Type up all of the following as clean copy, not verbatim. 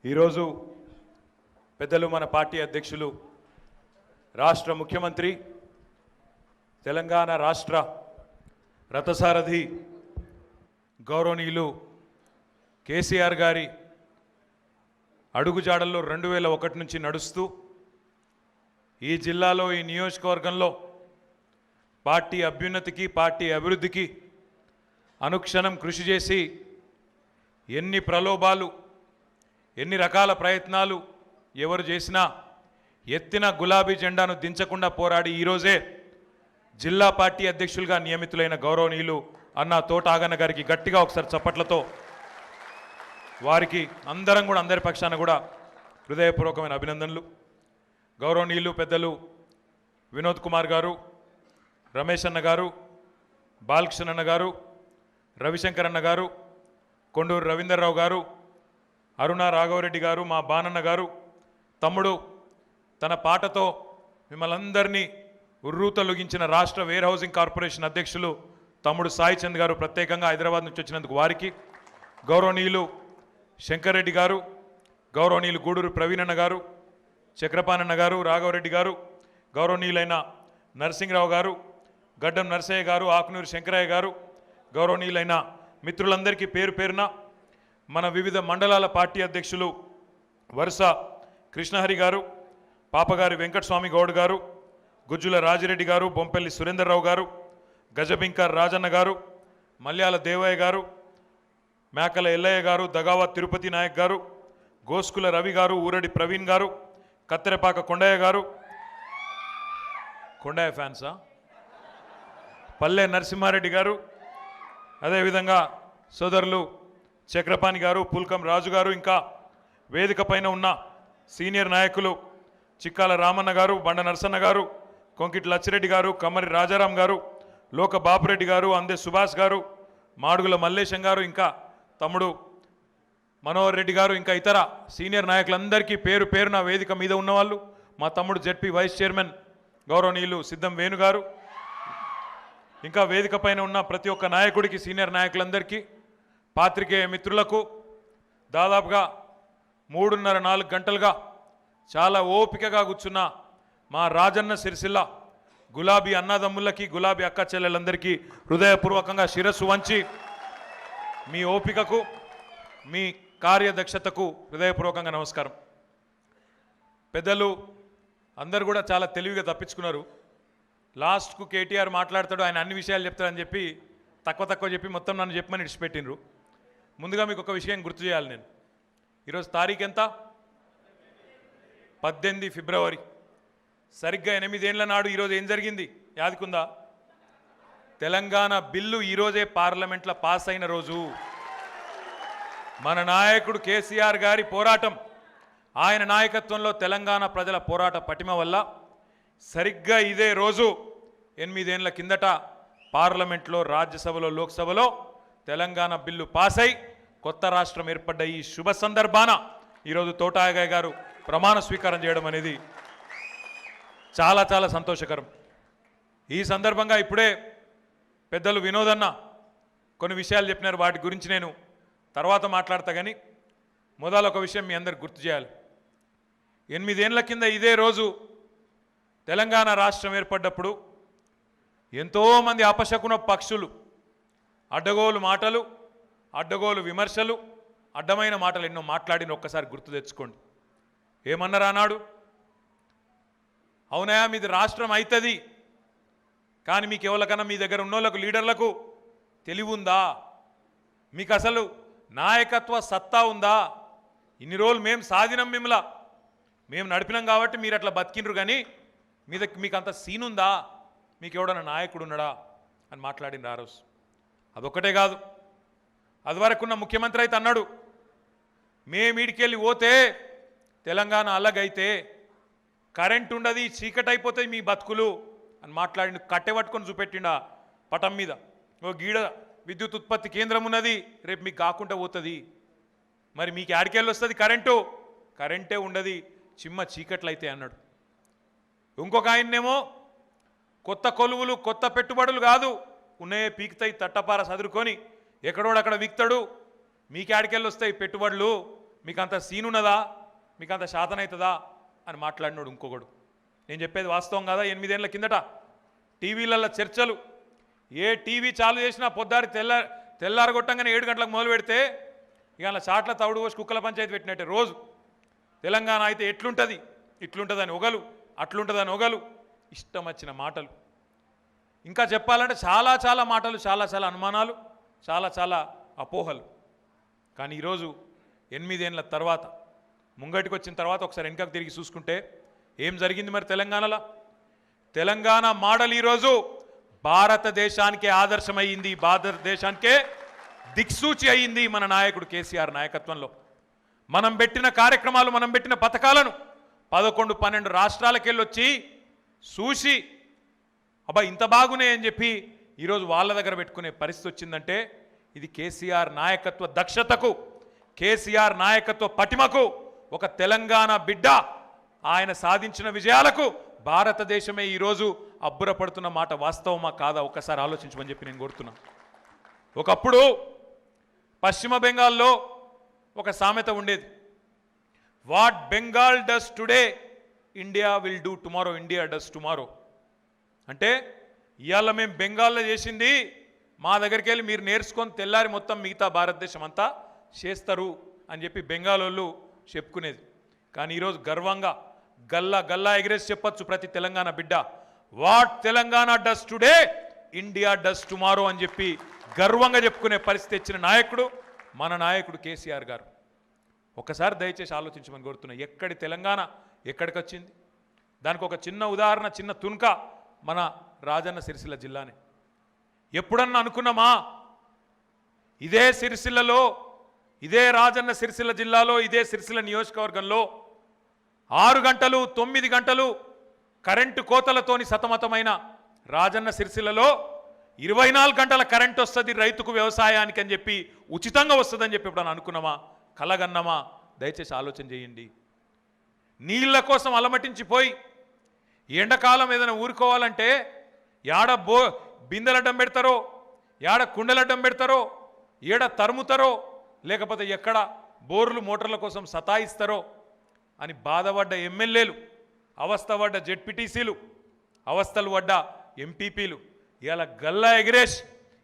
ఈరోజు పెద్దలు మన పార్టీ అధ్యక్షులు రాష్ట్ర ముఖ్యమంత్రి తెలంగాణ రాష్ట్ర రథసారథి గౌరవనీయులు కేసీఆర్ గారి అడుగుజాడల్లో 2001 నుంచి నడుస్తూ ఈ జిల్లాలో ఈ నియోజకవర్గంలో పార్టీ అభ్యున్నతికి పార్టీ అభివృద్ధికి అనుక్షణం కృషి చేసి ఎన్ని ప్రలోభాలు ఎన్ని రకాల ప్రయత్నాలు ఎవరు చేసినా ఎత్తిన గులాబీ జెండాను దించకుండా పోరాడి ఈరోజే జిల్లా పార్టీ అధ్యక్షులుగా నియమితులైన గౌరవనీయులు అన్న తోట ఆగన్న గారికి గట్టిగా ఒకసారి చప్పట్లతో వారికి అందరి పక్షాన కూడా హృదయపూర్వకమైన అభినందనలు. గౌరవనీయులు పెద్దలు వినోద్ కుమార్ గారు, రమేష్ అన్న గారు, బాలకృష్ణ అన్న గారు, రవిశంకర్ అన్న గారు, కొండూరు రవీందర్రావు గారు, అరుణ రాఘవరెడ్డి గారు, మా బానన్న గారు, తమ్ముడు తన పాటతో మిమ్మల్ని అందరినీ ఉర్రూతలొగించిన రాష్ట్ర వేర్ హౌసింగ్ కార్పొరేషన్ అధ్యక్షులు తమ్ముడు సాయి చంద్ గారు ప్రత్యేకంగా హైదరాబాద్ నుంచి వచ్చినందుకు వారికి, గౌరవనీయులు శంకర్ రెడ్డి గారు, గౌరవనీయులు గూడూరు ప్రవీణన్న గారు, చక్రపాణన్న గారు, రాఘవరెడ్డి గారు, గౌరవనీయులైన నరసింహరావు గారు, గడ్డం నరసయ్య గారు, ఆకునూరు శంకరయ్య గారు, గౌరవనీయులైన మిత్రులందరికీ పేరు పేరున మన వివిధ మండలాల పార్టీ అధ్యక్షులు వరుస కృష్ణహరి గారు, పాపగారి వెంకటస్వామి గౌడ్ గారు, గుజ్జుల రాజిరెడ్డి గారు, బొంపెల్లి సురేందర్రావు గారు, గజబింకర్ రాజన్న గారు, మల్యాల దేవయ్య గారు, మేకల ఎల్లయ్య గారు, దగావా తిరుపతి నాయక్ గారు, గోస్కుల రవి గారు, ఊరడి ప్రవీణ్ గారు, కత్తెరపాక కొండయ్య గారు, కొండయ్య ఫ్యాన్సా, పల్లె నరసింహారెడ్డి గారు, అదేవిధంగా సోదరులు చక్రపాణి గారు, పుల్కం రాజు గారు, ఇంకా వేదిక పైన ఉన్న సీనియర్ నాయకులు చిక్కాల రామన్న గారు, బండ నరసన్న గారు, కొంకిటి లచ్చిరెడ్డి గారు, కమ్మరి రాజారాం గారు, లోక బాపురెడ్డి గారు, అందే సుభాష్ గారు, మాడుగుల మల్లేశం గారు, ఇంకా తమ్ముడు మనోహర్ రెడ్డి గారు, ఇంకా ఇతర సీనియర్ నాయకులందరికీ పేరు పేరున వేదిక మీద ఉన్నవాళ్ళు, మా తమ్ముడు జెడ్పీ వైస్ చైర్మన్ గౌరవనీయులు సిద్ధం వేణు గారు, ఇంకా వేదిక పైన ఉన్న ప్రతి ఒక్క నాయకుడికి, సీనియర్ నాయకులందరికీ, పాత్రికేయ మిత్రులకు, దాదాపుగా 3:30-4 గంటలుగా చాలా ఓపికగా కూర్చున్న మా రాజన్న సిరిసిల్ల గులాబీ అన్నదమ్ములకి, గులాబీ అక్క చెల్లెలందరికీ హృదయపూర్వకంగా శిరస్సు వంచి మీ ఓపికకు మీ కార్యదక్షతకు హృదయపూర్వకంగా నమస్కారం. పెద్దలు అందరు కూడా చాలా తెలివిగా తప్పించుకున్నారు. లాస్ట్కు కేటీఆర్ మాట్లాడతాడు, ఆయన అన్ని విషయాలు చెప్తాడని చెప్పి తక్కువ చెప్పి మొత్తం నన్ను చెప్పమని ఇడిచిపెట్టినరు. ముందుగా మీకు ఒక విషయం గుర్తు చేయాలి. నేను ఈరోజు తారీఖు ఎంత? 18 ఫిబ్రవరి. సరిగ్గా 8 ఏళ్ల నాడు ఈరోజు ఏం జరిగింది యాదికుందా? తెలంగాణ బిల్లు ఈరోజే పార్లమెంట్లో పాస్ అయిన రోజు. మన నాయకుడు కేసీఆర్ గారి పోరాటం, ఆయన నాయకత్వంలో తెలంగాణ ప్రజల పోరాట పటిమ వల్ల సరిగ్గా ఇదే రోజు 8 ఏళ్ల కిందట పార్లమెంట్లో, రాజ్యసభలో, లోక్సభలో తెలంగాణ బిల్లు పాస్ అయి కొత్త రాష్ట్రం ఏర్పడ్డ ఈ శుభ సందర్భాన ఈరోజు తోట ఆగయ్య గారు ప్రమాణ స్వీకారం చేయడం అనేది చాలా చాలా సంతోషకరం. ఈ సందర్భంగా ఇప్పుడే పెద్దలు వినోదన్న కొన్ని విషయాలు చెప్పినారు, వాటి గురించి నేను తర్వాత మాట్లాడతా. కానీ మొదలు ఒక విషయం మీ అందరికి గుర్తు చేయాలి. 8 ఏళ్ల కింద ఇదే రోజు తెలంగాణ రాష్ట్రం ఏర్పడ్డప్పుడు ఎంతోమంది అపశకున పక్షులు అడ్డగోలు మాటలు, అడ్డగోలు విమర్శలు, అడ్డమైన మాటలు ఎన్నో మాట్లాడిన ఒక్కసారి గుర్తు తెచ్చుకోండి. ఏమన్నారు ఆనాడు? అవునయా మీది రాష్ట్రం అవుతుంది, కానీ మీకు ఎవరికన్నా మీ దగ్గర ఉన్నోళ్ళకు, లీడర్లకు తెలివి ఉందా? మీకు అసలు నాయకత్వ సత్తా ఉందా? ఇన్ని రోజులు మేము సాధినం, మేము నడిపినాం కాబట్టి మీరు అట్లా బతికినరు, కానీ మీకు అంత సీన్ ఉందా? మీకు ఎవడన్నా నాయకుడు ఉన్నాడా అని మాట్లాడిన ఆ రోజు. అదొక్కటే కాదు, అదివరకున్న ముఖ్యమంత్రి అయితే అన్నాడు, మేమీడికెళ్ళి పోతే తెలంగాణ అలాగైతే కరెంట్ ఉండదు, చీకటి అయిపోతాయి మీ బతుకులు అని మాట్లాడి కట్టె పట్టుకొని చూపెట్టిండా పటం మీద. ఓ గీడ విద్యుత్ ఉత్పత్తి కేంద్రం ఉన్నది, రేపు మీకు కాకుండా పోతుంది, మరి మీకు ఆడికెళ్ళి వస్తుంది కరెంటే ఉండదు, చిమ్మ చీకట్లు అయితే అన్నాడు. ఇంకొక ఆయన్నేమో కొత్త కొలువులు, కొత్త పెట్టుబడులు కాదు, ఉన్నాయే పీకుతాయి, తట్టపార సదురుకొని ఎక్కడోడక్కడ విక్తాడు, మీకు ఆడికెళ్ళి వస్తాయి పెట్టుబడులు, మీకు అంత సీనున్నదా, మీకు అంత శాతనవుతుందా అని మాట్లాడినాడు ఇంకొకడు. నేను చెప్పేది వాస్తవం కదా. 8 ఏళ్ల కిందట టీవీలలో చర్చలు, ఏ టీవీ చాలు చేసినా పొద్దారి తెల్లారగొట్టంగానే 7 గంటలకు మొదలు పెడితే ఇక అలా చాట్ల తవుడు పోసి కుక్కల పంచాయతీ పెట్టినట్టే రోజు. తెలంగాణ అయితే ఎట్లుంటుంది, ఇట్లుంటుందని ఒగలు, అట్లుంటుందని ఒగలు, ఇష్టం వచ్చిన మాటలు. ఇంకా చెప్పాలంటే చాలా చాలా మాటలు, చాలా చాలా అనుమానాలు, చాలా చాలా అపోహలు. కానీ ఈరోజు 8 ఏళ్ల తర్వాత ముంగటికి వచ్చిన తర్వాత ఒకసారి వెనకకు తిరిగి చూసుకుంటే ఏం జరిగింది మరి తెలంగాణలో? తెలంగాణ మోడల్ ఈరోజు భారతదేశానికే ఆదర్శమైంది, భారతదేశానికే దిక్సూచి అయింది మన నాయకుడు కేసీఆర్ నాయకత్వంలో. మనం పెట్టిన కార్యక్రమాలు, మనం పెట్టిన పథకాలను 11-12 రాష్ట్రాలకెళ్ళి వచ్చి చూసి అబ్బా ఇంత బాగున్నాయి అని చెప్పి ఈరోజు వాళ్ళ దగ్గర పెట్టుకునే పరిస్థితి వచ్చిందంటే ఇది కేసీఆర్ నాయకత్వ దక్షతకు, కేసీఆర్ నాయకత్వ పటిమకు, ఒక తెలంగాణ బిడ్డ ఆయన సాధించిన విజయాలకు భారతదేశమే ఈరోజు అబ్బురపడుతున్న మాట వాస్తవమా కాదా ఒక్కసారి ఆలోచించమని చెప్పి నేను కోరుతున్నా. ఒకప్పుడు పశ్చిమ బెంగాల్లో ఒక సామెత ఉండేది, what Bengal does today India will do tomorrow, India does tomorrow. అంటే ఇవాళ మేము బెంగాల్లో చేసింది మా దగ్గరికి వెళ్ళి మీరు నేర్చుకొని తెల్లారి మొత్తం మిగతా భారతదేశం అంతా చేస్తారు అని చెప్పి బెంగాల్ వాళ్ళు చెప్పుకునేది. కానీ ఈరోజు గర్వంగా గల్లా గల్లా ఎగిరేసి చెప్పచ్చు ప్రతి తెలంగాణ బిడ్డ, what Telangana does today India does tomorrow అని చెప్పి గర్వంగా చెప్పుకునే పరిస్థితి ఇచ్చిన నాయకుడు మన నాయకుడు కేసీఆర్ గారు. ఒకసారి దయచేసి ఆలోచించమని కోరుతున్నా. ఎక్కడి తెలంగాణ ఎక్కడికి వచ్చింది? దానికి ఒక చిన్న ఉదాహరణ, చిన్న తునక మన రాజన్న సిరిసిల్ల జిల్లానే. ఎప్పుడన్నా అనుకున్నామా ఇదే సిరిసిల్లలో, ఇదే రాజన్న సిరిసిల్ల జిల్లాలో, ఇదే సిరిసిల్ల నియోజకవర్గంలో 6 గంటలు 9 గంటలు కరెంటు కోతలతోని సతమతమైన రాజన్న సిరిసిల్లలో 24 గంటల కరెంట్ వస్తుంది రైతుకు, వ్యవసాయానికి అని చెప్పి, ఉచితంగా వస్తుందని చెప్పి ఎప్పుడన్నా అనుకున్నామా, కలగన్నామా? దయచేసి ఆలోచన చేయండి. నీళ్ల కోసం అలమటించిపోయి ఎండాకాలం ఏదైనా ఊరుకోవాలంటే యాడ బిందెలడ్డం పెడతారో, యాడ కుండలడ్డం పెడతారో, ఏడ తరుముతారో, లేకపోతే ఎక్కడ బోర్లు మోటార్ల కోసం సతాయిస్తారో అని బాధపడ్డ ఎమ్మెల్యేలు, అవస్థపడ్డ జెడ్పీటీసీలు, అవస్థలు పడ్డ ఎంపీపీలు ఇలా గల్లా ఎగిరేష్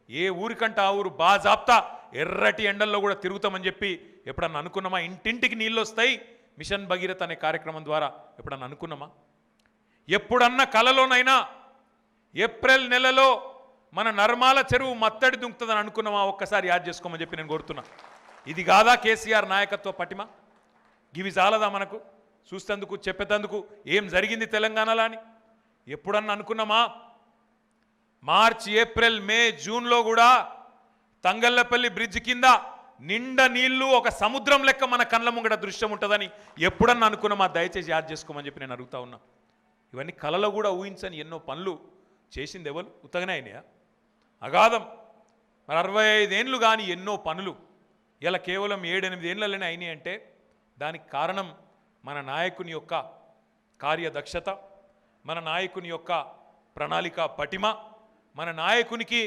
ఏ ఊరికంటే ఆ ఊరు బాజాప్తా ఎర్రటి ఎండల్లో కూడా తిరుగుతామని చెప్పి ఎప్పుడన్నా అనుకున్నామా? ఇంటింటికి నీళ్ళు వస్తాయి మిషన్ భగీరథ అనే కార్యక్రమం ద్వారా ఎప్పుడన్నా అనుకున్నామా? ఎప్పుడన్నా కలలోనైనా ఏప్రిల్ నెలలో మన నర్మాల చెరువు మత్తడి దుంకుతుందని అనుకున్నామా? ఒక్కసారి యాద్ చేసుకోమని చెప్పి నేను కోరుతున్నా. ఇది కాదా కేసీఆర్ నాయకత్వ పటిమ? ఇవి చాలదా మనకు చూస్తేందుకు, చెప్పేందుకు ఏం జరిగింది తెలంగాణలో అని? ఎప్పుడన్నా అనుకున్నామా? మార్చి, ఏప్రిల్, మే, జూన్లో కూడా తంగళ్ళపల్లి బ్రిడ్జ్ కింద నిండా నీళ్లు ఒక సముద్రం లెక్క మన కళ్ళ ముంగట దృశ్యం ఉంటుందని ఎప్పుడన్నా అనుకున్నామా? దయచేసి యాద్ చేసుకోమని చెప్పి నేను అడుగుతా ఉన్నా. ఇవన్నీ కళలో కూడా ఊహించని ఎన్నో పనులు చేసింది ఎవరు? ఉత్తగానే అయినాయా? అగాధం. మరి 65 ఏళ్ళు కానీ ఎన్నో పనులు ఇలా కేవలం 7-8 ఏళ్ళలోనే అయినాయి అంటే దానికి కారణం మన నాయకుని యొక్క కార్యదక్షత, మన నాయకుని యొక్క ప్రణాళిక పటిమ, మన నాయకునికి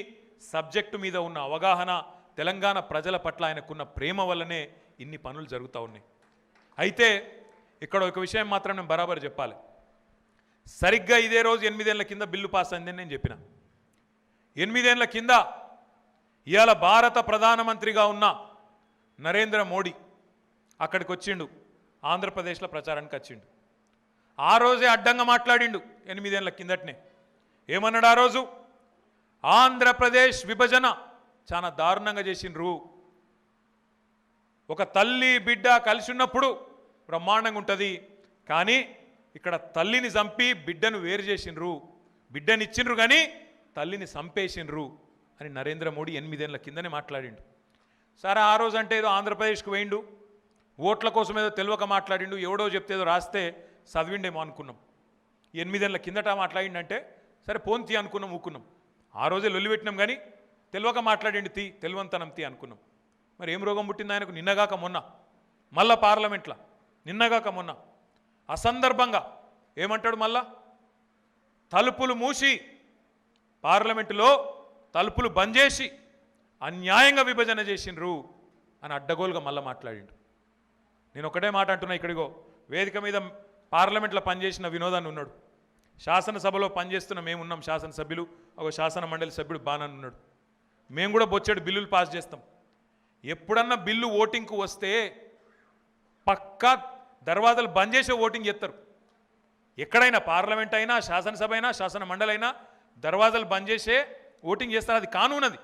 సబ్జెక్టు మీద ఉన్న అవగాహన, తెలంగాణ ప్రజల పట్ల ఆయనకున్న ప్రేమ వల్లనే ఇన్ని పనులు జరుగుతూ ఉన్నాయి. అయితే ఇక్కడ ఒక విషయం మాత్రం నేను బరాబర్ చెప్పాలి. సరిగ్గా ఇదే రోజు 8 ఏళ్ల కింద బిల్లు పాస్ అయిందని నేను చెప్పిన. 8 ఏళ్ల కింద ఇవాళ భారత ప్రధానమంత్రిగా ఉన్న నరేంద్ర మోడీ అక్కడికి వచ్చిండు, ఆంధ్రప్రదేశ్లో ప్రచారానికి వచ్చిండు. ఆ రోజే అడ్డంగా మాట్లాడిండు 8 ఏళ్ల కిందటనే. ఏమన్నాడు ఆ రోజు? ఆంధ్రప్రదేశ్ విభజన చాలా దారుణంగా చేసిండ్రు. ఒక తల్లి బిడ్డ కలిసి ఉన్నప్పుడు బ్రహ్మాండంగా ఉంటుంది, కానీ ఇక్కడ తల్లిని చంపి బిడ్డను వేరు చేసిండ్రు, బిడ్డని ఇచ్చిండ్రు కానీ తల్లిని చంపేసిండ్రు అని నరేంద్ర మోడీ 8 ఏళ్ల కిందనే మాట్లాడిండు. సరే ఆ రోజు అంటే ఏదో ఆంధ్రప్రదేశ్కి పోయిండు, ఓట్ల కోసం ఏదో తెలియక మాట్లాడిండు, ఎవడో చెప్తే ఏదో రాస్తే చదివిండేమో అనుకున్నాం. 8 ఏళ్ల కిందట మాట్లాడిండంటే సరే పోంతి అనుకున్నాం, ఊకున్నాం. ఆ రోజే లొల్లి పెట్టినాం కానీ తెలియక మాట్లాడిండు, తెలివంతనం అనుకున్నాం. మరి ఏం రోగం పుట్టింది ఆయనకు? నిన్నగాక మొన్న మళ్ళా పార్లమెంట్లో, నిన్నగాక మొన్న అసందర్భంగా ఏమంటాడు? మళ్ళా తలుపులు మూసి పార్లమెంటులో తలుపులు బంద్ చేసి అన్యాయంగా విభజన చేసిండ్రు అని అడ్డగోలుగా మళ్ళీ మాట్లాడిండు. నేను ఒకటే మాట అంటున్నా, ఇక్కడిగో వేదిక మీద పార్లమెంట్లో పనిచేసిన వినోదాన్ని ఉన్నాడు, శాసనసభలో పనిచేస్తున్న మేము ఉన్నాం, శాసనసభ్యులు, ఒక శాసన మండలి సభ్యుడు బాణన్ ఉన్నాడు. మేము కూడా బొచ్చెడు బిల్లులు పాస్ చేస్తాం. ఎప్పుడన్నా బిల్లు ఓటింగ్కు వస్తే పక్కా దర్వాజాలు బంద్ చేసే ఓటింగ్ చేస్తారు. ఎక్కడైనా పార్లమెంట్ అయినా, శాసనసభ అయినా, శాసన మండలి అయినా దర్వాజాలు బంద్ చేసే ఓటింగ్ చేస్తారు. అది కానూనది.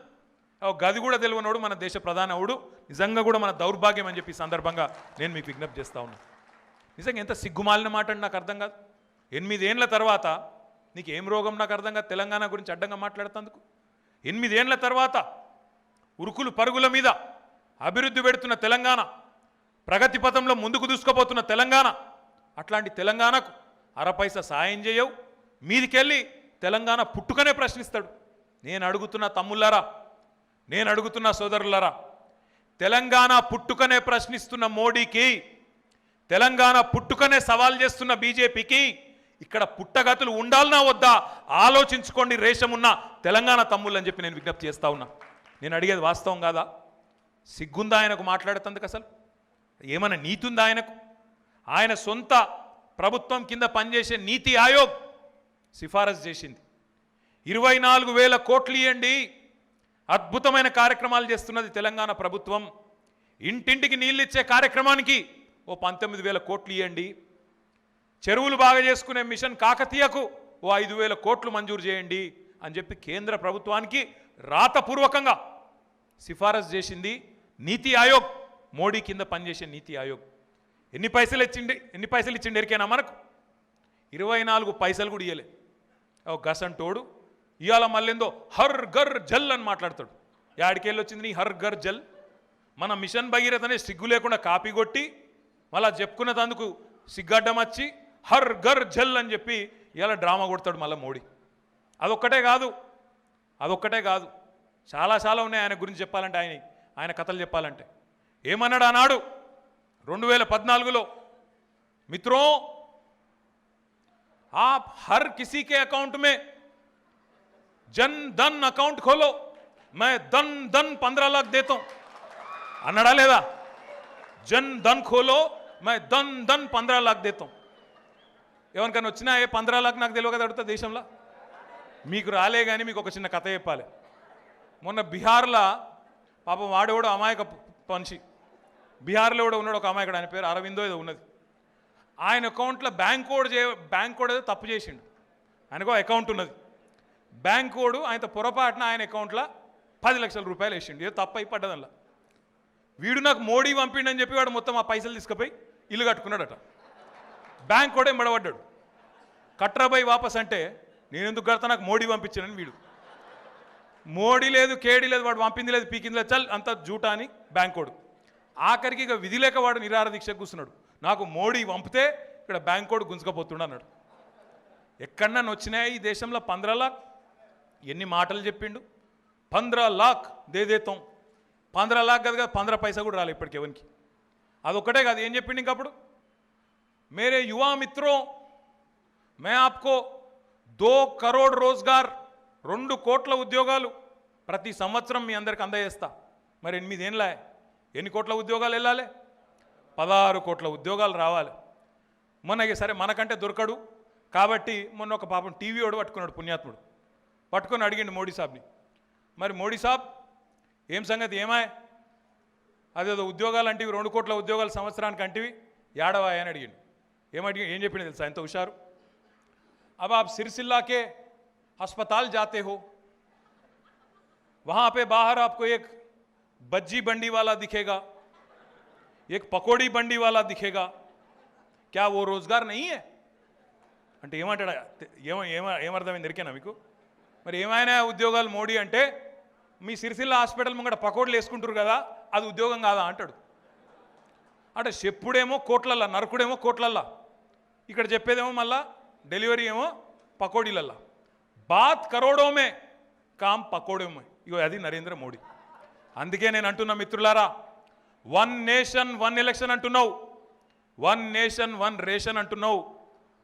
గది కూడా తెలియనోడు మన దేశ ప్రధానవుడు. నిజంగా కూడా మన దౌర్భాగ్యం అని చెప్పి ఈ సందర్భంగా నేను మీకు విజ్ఞప్తి చేస్తా ఉన్నా. నిజంగా ఎంత సిగ్గుమాలిన మాట అని నాకు అర్థం కాదు. 8 ఏళ్ల తర్వాత నీకు ఏం రోగం నాకు అర్థం కాదు. తెలంగాణ గురించి అడ్డంగా మాట్లాడుతందుకు 8 ఏళ్ల తర్వాత ఉరుకులు పరుగుల మీద అభివృద్ధి పెడుతున్న తెలంగాణ, ప్రగతి పథంలో ముందుకు దూసుకుపోతున్న తెలంగాణ, అట్లాంటి తెలంగాణకు అరపైసా సాయం చేయవు. మీదికెళ్ళి తెలంగాణ పుట్టుకనే ప్రశ్నిస్తాడు. నేను అడుగుతున్న తమ్ముళ్ళారా, నేను అడుగుతున్న సోదరులారా, తెలంగాణ పుట్టుకనే ప్రశ్నిస్తున్న మోడీకి, తెలంగాణ పుట్టుకనే సవాల్ చేస్తున్న బీజేపీకి ఇక్కడ పుట్టగతులు ఉండాలనా వద్దా ఆలోచించుకోండి రేషమున్న తెలంగాణ తమ్ముళ్ళు అని చెప్పి నేను విజ్ఞప్తి చేస్తా ఉన్నా. నేను అడిగేది వాస్తవం కాదా? సిగ్గుందా ఆయనకు మాట్లాడుతందుకు? అసలు ఏమైనా నీతి ఉందా ఆయనకు? ఆయన సొంత ప్రభుత్వం కింద పనిచేసే నీతి ఆయోగ్ సిఫారసు చేసింది 24,000 కోట్లు ఇవ్వండి, అద్భుతమైన కార్యక్రమాలు చేస్తున్నది తెలంగాణ ప్రభుత్వం. ఇంటింటికి నీళ్ళు ఇచ్చే కార్యక్రమానికి ఓ 19,000 కోట్లు ఇవ్వండి, చెరువులు బాగా చేసుకునే మిషన్ కాకతీయకు ఓ 5,000 కోట్లు మంజూరు చేయండి అని చెప్పి కేంద్ర ప్రభుత్వానికి రాతపూర్వకంగా సిఫారసు చేసింది నీతి ఆయోగ్. మోడీ కింద పనిచేసే నీతి ఆయోగ్ ఎన్ని పైసలు ఇచ్చిండి ఎరికైనా మనకు? 24 పైసలు కూడా ఇవ్వలే. ఓ గసంటోడు ఇవాళ మళ్ళీందో హర్ ఘర్ జల్ అని మాట్లాడతాడు. యాడికెళ్ళి వచ్చింది నీ హర్ ఘర్ జల్? మన మిషన్ భగీరథనే సిగ్గు లేకుండా కాపీ కొట్టి మళ్ళా చెప్పుకున్నదందుకు సిగ్గడ్డం వచ్చి హర్ ఘర్ జల్ అని చెప్పి ఇలా డ్రామా కొడతాడు మళ్ళీ మోడీ. అదొక్కటే కాదు, చాలా ఉన్నాయి ఆయన గురించి చెప్పాలంటే, ఆయన కథలు చెప్పాలంటే. ఏమన్నాడు ఆనాడు 2014లో, మిత్రోं आप हर किसी के अकाउंट में जन धन अकाउंट खोलो, मैं धन 15 लाख देता हूं అన్నాడా లేదా? జన్ ధన్ ఖోలో मैं धन 15 लाख देता हूं. ఎవరికైనా వచ్చినా 15 लाख నాకు తెలియదు కదా అడుగుతా దేశంలో. మీకు రాలే కానీ మీకు ఒక చిన్న కథ చెప్పాలి. మొన్న బీహార్లో పాపం వాడేవాడు అమాయక పంచి, బీహార్లో కూడా ఉన్నాడు ఒక అమాయకుడు, ఆయన పేరు అరవిందో ఏదో ఉన్నది. ఆయన అకౌంట్లో బ్యాంక్ కోడ్ ఏదో తప్పు చేసిండు. ఆయనకు అకౌంట్ ఉన్నది, బ్యాంక్ కోడ్ ఆయన పొరపాటున ఆయన అకౌంట్లో 10 లక్షల రూపాయలు వేసిండు. ఏదో తప్పు అయి పడ్డదల్లా. వీడు నాకు మోడీ పంపిండని చెప్పి వాడు మొత్తం ఆ పైసలు తీసుకుపోయి ఇల్లు కట్టుకున్నాడట. బ్యాంక్ కోడే మడబడ్డాడు. కట్రాబాయి వాపస్ అంటే నేను ఎందుకు కడతా, నాకు మోడీ పంపించానని వీడు. మోడీ లేదు, కేడీ లేదు, వాడు పంపింది లేదు, పీకింది లేదు, చల్ అంత జూటా అని బ్యాంక్ కోడ్. ఆఖరికి ఇక విధి లేక వాడు నిరాహార దీక్ష కూర్చున్నాడు. నాకు మోడీ పంపితే ఇక్కడ బ్యాంక్ కోడ్ గుంజుకపోతుండ అన్నాడు. ఎక్కడన్నా వచ్చినాయి ఈ దేశంలో 15 लाख? ఎన్ని మాటలు చెప్పిండు. 15 लाख దేదేతాం, 15 लाख కదా, 15 పైసా కూడా రాలే ఇప్పటికి ఎవరికి. అదొక్కటే కాదు, ఏం చెప్పిండు ఇంకప్పుడు, మేరే యువా మిత్రో మే ఆప్కో 2 కరోడ్ రోజ్గార్, 2 కోట్ల ఉద్యోగాలు ప్రతి సంవత్సరం మీ అందరికి అందజేస్తా. మరి 8 ఏళ్ళ ఎన్ని కోట్ల ఉద్యోగాలు వెళ్ళాలి? 16 కోట్ల ఉద్యోగాలు రావాలి. మొన్న సరే మనకంటే దొరకడు కాబట్టి మొన్న ఒక పాపం టీవీ వాడు పట్టుకున్నాడు, పుణ్యాత్ముడు పట్టుకొని అడిగిండు మోడీ సాబ్ని, మరి మోడీ సాబ్ ఏం సంగతి, ఏమాయ్ అదేదో ఉద్యోగాలు అంటివి, 2 కోట్ల ఉద్యోగాలు సంవత్సరానికి అంటివి, ఏడవాయ్ అని అడిగిండు. ఏం చెప్పిండు తెలుసా? ఎంత హుషారు. अब आप सिरसिल्ला के अस्पताल जाते हो, वहां पे बाहर आपको एक बज्जी बंडी वाला दिखेगा, एक पकोड़ी बंडी वाला दिखेगा, क्या वो रोजगार नहीं है? అంటే ఏమంటాడా? ఏమర్థమైంది ఎరికేనా మీకు? మరి ఏమైనా ఉద్యోగాలు మోడీ అంటే, మీ సిరిసిల్ల హాస్పిటల్ ముంగట పకోడీలు వేసుకుంటారు కదా, అది ఉద్యోగం కాదా అంటాడు. అంటే చెప్పుడేమో కోట్లల్లా, నరకుడేమో కోట్లల్లా, ఇక్కడ చెప్పేదేమో మళ్ళా డెలివరీ ఏమో పకోడీలల్లా. Bath కరోడోమే com పకోడోమే. ఇగో అది నరేంద్ర మోడీ. అందుకే నేను అంటున్నా మిత్రులారా, 1 నేషన్ 1 ఎలక్షన్ అంటున్నావు, 1 నేషన్ 1 రేషన్ అంటున్నావు,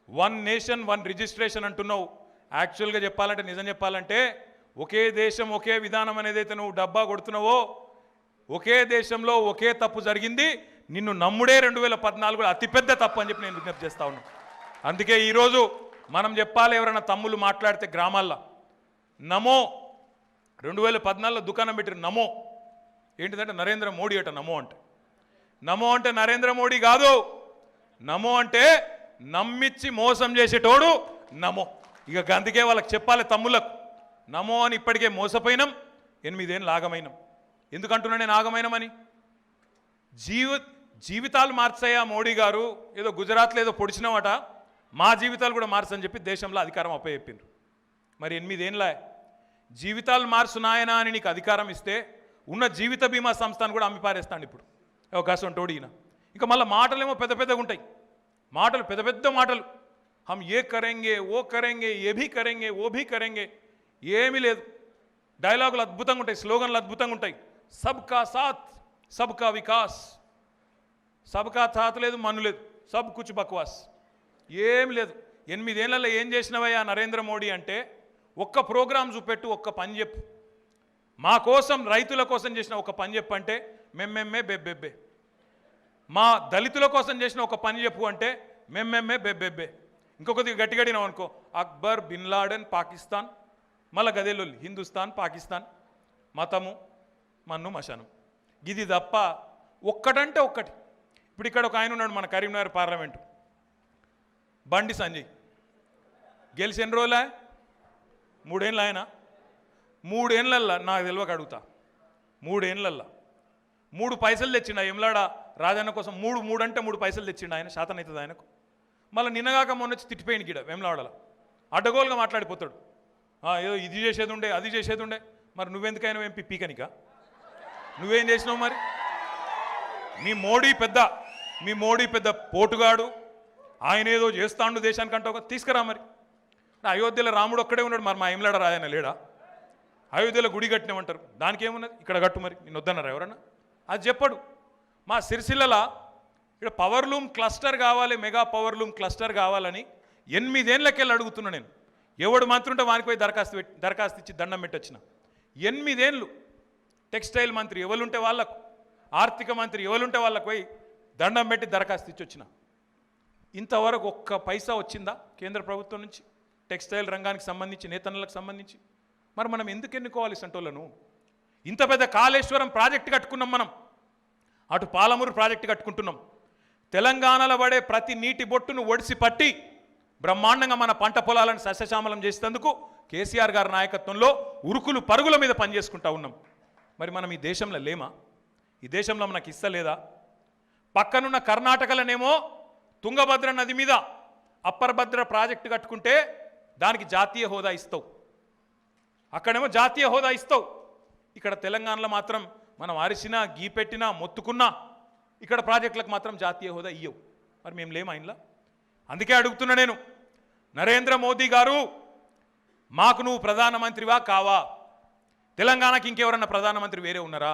1 నేషన్ 1 రిజిస్ట్రేషన్ అంటున్నావు. యాక్చువల్గా చెప్పాలంటే, నిజం చెప్పాలంటే, ఒకే దేశం ఒకే విధానం అనేదైతే నువ్వు డబ్బా కొడుతున్నావో, ఒకే దేశంలో ఒకే తప్పు జరిగింది, నిన్ను నమ్ముడే 2014 అతిపెద్ద తప్పు అని చెప్పి నేను విజ్ఞప్తి చేస్తా ఉన్నాను. అందుకే ఈరోజు మనం చెప్పాలి, ఎవరైనా తమ్ముళ్ళు మాట్లాడితే గ్రామాల్లో నమో 2014లో దుకాణం పెట్టిన నమో ఏంటిదంటే నరేంద్ర మోడీ అట. నమో అంటే నరేంద్ర మోడీ కాదు, నమో అంటే నమ్మిచ్చి మోసం చేసేటోడు నమో. ఇక అందుకే వాళ్ళకి చెప్పాలి తమ్ముళ్ళకు, నమో అని ఇప్పటికే మోసపోయినాం, 8 ఏళ్ళు ఆగమైనాం. ఎందుకంటున్నా నేను ఆగమైనామని? జీవితాలు మార్చాయా మోడీ గారు? ఏదో గుజరాత్లో ఏదో పొడిచినామట, మా జీవితాలు కూడా మార్చని చెప్పి దేశంలో అధికారం అప్పచెప్పిండ్రు. మరి 8 ఏళ్ళ జీవితాలు మార్చున్నాయనా అని నీకు అధికారం ఇస్తే ఉన్న జీవిత బీమా సంస్థను కూడా అమ్మిపారేస్తాను ఇప్పుడు అవకాశం తోడిగిన. ఇంకా మళ్ళీ మాటలేమో పెద్ద పెద్దగా ఉంటాయి, మాటలు పెద్ద పెద్ద మాటలు. హమ్ ఏ కరెంగే ఓ కరెంగే ఏ భీ కరెంగే ఓ భీ కరెంగే, ఏమీ లేదు. డైలాగులు అద్భుతంగా ఉంటాయి, స్లోగన్లు అద్భుతంగా ఉంటాయి. సబ్కా సాత్ సబ్కా వికాస్, సబ్కా సాత్ లేదు, మన్ను లేదు, సబ్ కుచ్ బక్వాస్, ఏం లేదు. 8 ఏళ్లలో ఏం చేసినవయ్యా నరేంద్ర మోడీ అంటే? ఒక్క ప్రోగ్రాం చూపెట్టు, ఒక్క పని చెప్పు. మా కోసం రైతుల కోసం చేసిన ఒక పని చెప్పు అంటే మెమ్మెమ్మే బెబ్బెబ్బే. మా దళితుల కోసం చేసిన ఒక పని చెప్పు అంటే మెమ్మెమ్మే బెబ్బెబ్బే. ఇంకొకటి గట్టిగడినావు అనుకో, అక్బర్ బిన్ లాడెన్ పాకిస్తాన్, మళ్ళా గదేలో హిందుస్థాన్ పాకిస్తాన్, మతము మన్ను మశానం. ఇది తప్ప ఒక్కటంటే ఒక్కటి. ఇప్పుడు ఇక్కడ ఒక ఆయన ఉన్నాడు మన కరీంనగర్ పార్లమెంటు, బండి సంజయ్. గెలిచి ఎన్ని రోజులా? 3 ఏళ్ళు. ఆయన 3 ఏళ్ళల్లో నాకు తెలియక అడుగుతా, 3 ఏళ్ళల్లో 3 పైసలు తెచ్చిండు. ఎమ్లాడ రాజన్న కోసం 3 అంటే 3 పైసలు తెచ్చిండు ఆయన. శాతం అవుతుంది ఆయనకు. మళ్ళీ నిన్నగాక మొన్న వచ్చి తిట్టిపోయింది గిడ వెమ్లాడలో, అడ్డగోలుగా మాట్లాడిపోతాడు. ఏదో ఇది చేసేది ఉండే అది చేసేది ఉండే. మరి నువ్వెందుకైనా ఏం పీకనిక? నువ్వేం చేసినావు మరి? మీ మోడీ పెద్ద పోటుగాడు, ఆయన ఏదో చేస్తాండు దేశానికంటే ఒక తీసుకురా. మరి అయోధ్యలో రాముడు ఒక్కడే ఉన్నాడు, మరి మా ఎమ్లాడ రాజన్న లేడా? అయోధ్యలో గుడి కట్టినామంటారు, దానికి ఏమున్నది? ఇక్కడ కట్టు, మరి నిన్ను వద్దన్నారా ఎవరన్నా? అది చెప్పడు. మా సిరిసిల్లలా ఇక్కడ పవర్లూమ్ క్లస్టర్ కావాలి, మెగా పవర్లూమ్ క్లస్టర్ కావాలని 8 ఏళ్ళకెళ్ళి అడుగుతున్నా నేను. ఎవడు మంత్రి ఉంటే వానికి పోయి దరఖాస్తు ఇచ్చి దండం పెట్టొచ్చిన. 8 ఏళ్ళు టెక్స్టైల్ మంత్రి ఎవరుంటే వాళ్ళకు, ఆర్థిక మంత్రి ఎవరుంటే వాళ్ళకు పోయి దండం పెట్టి దరఖాస్తు ఇచ్చి వచ్చిన. ఇంతవరకు ఒక్క పైసా వచ్చిందా కేంద్ర ప్రభుత్వం నుంచి టెక్స్టైల్ రంగానికి సంబంధించి, నేతన్నలకు సంబంధించి? మరి మనం ఎందుకు ఎన్నుకోవాలి సంటోళ్లను? ఇంత పెద్ద కాళేశ్వరం ప్రాజెక్టు కట్టుకున్నాం మనం, అటు పాలమూరు ప్రాజెక్టు కట్టుకుంటున్నాం. తెలంగాణలో పడే ప్రతి నీటి బొట్టును ఒడిసి పట్టి బ్రహ్మాండంగా మన పంట పొలాలను సస్యశ్యామలం చేసేందుకు కేసీఆర్ గారి నాయకత్వంలో ఉరుకులు పరుగుల మీద పనిచేసుకుంటా ఉన్నాం. మరి మనం ఈ దేశంలో లేమా? ఈ దేశంలో మనకు ఇస్తలేదా? పక్కనున్న కర్ణాటకలోనేమో తుంగభద్ర నది మీద అప్పర్ భద్ర ప్రాజెక్టు కట్టుకుంటే దానికి జాతీయ హోదా ఇస్తావు, అక్కడేమో జాతీయ హోదా ఇస్తావు. ఇక్కడ తెలంగాణలో మాత్రం మనం అరిసినా గీపెట్టినా మొత్తుకున్నా ఇక్కడ ప్రాజెక్టులకు మాత్రం జాతీయ హోదా ఇయ్యవు. మరి మేము లేమా ఇంట్లో? అందుకే అడుగుతున్నా నేను, నరేంద్ర మోదీ గారు, మాకు నువ్వు ప్రధానమంత్రివా కావా? తెలంగాణకి ఇంకెవరన్నా ప్రధానమంత్రి వేరే ఉన్నారా?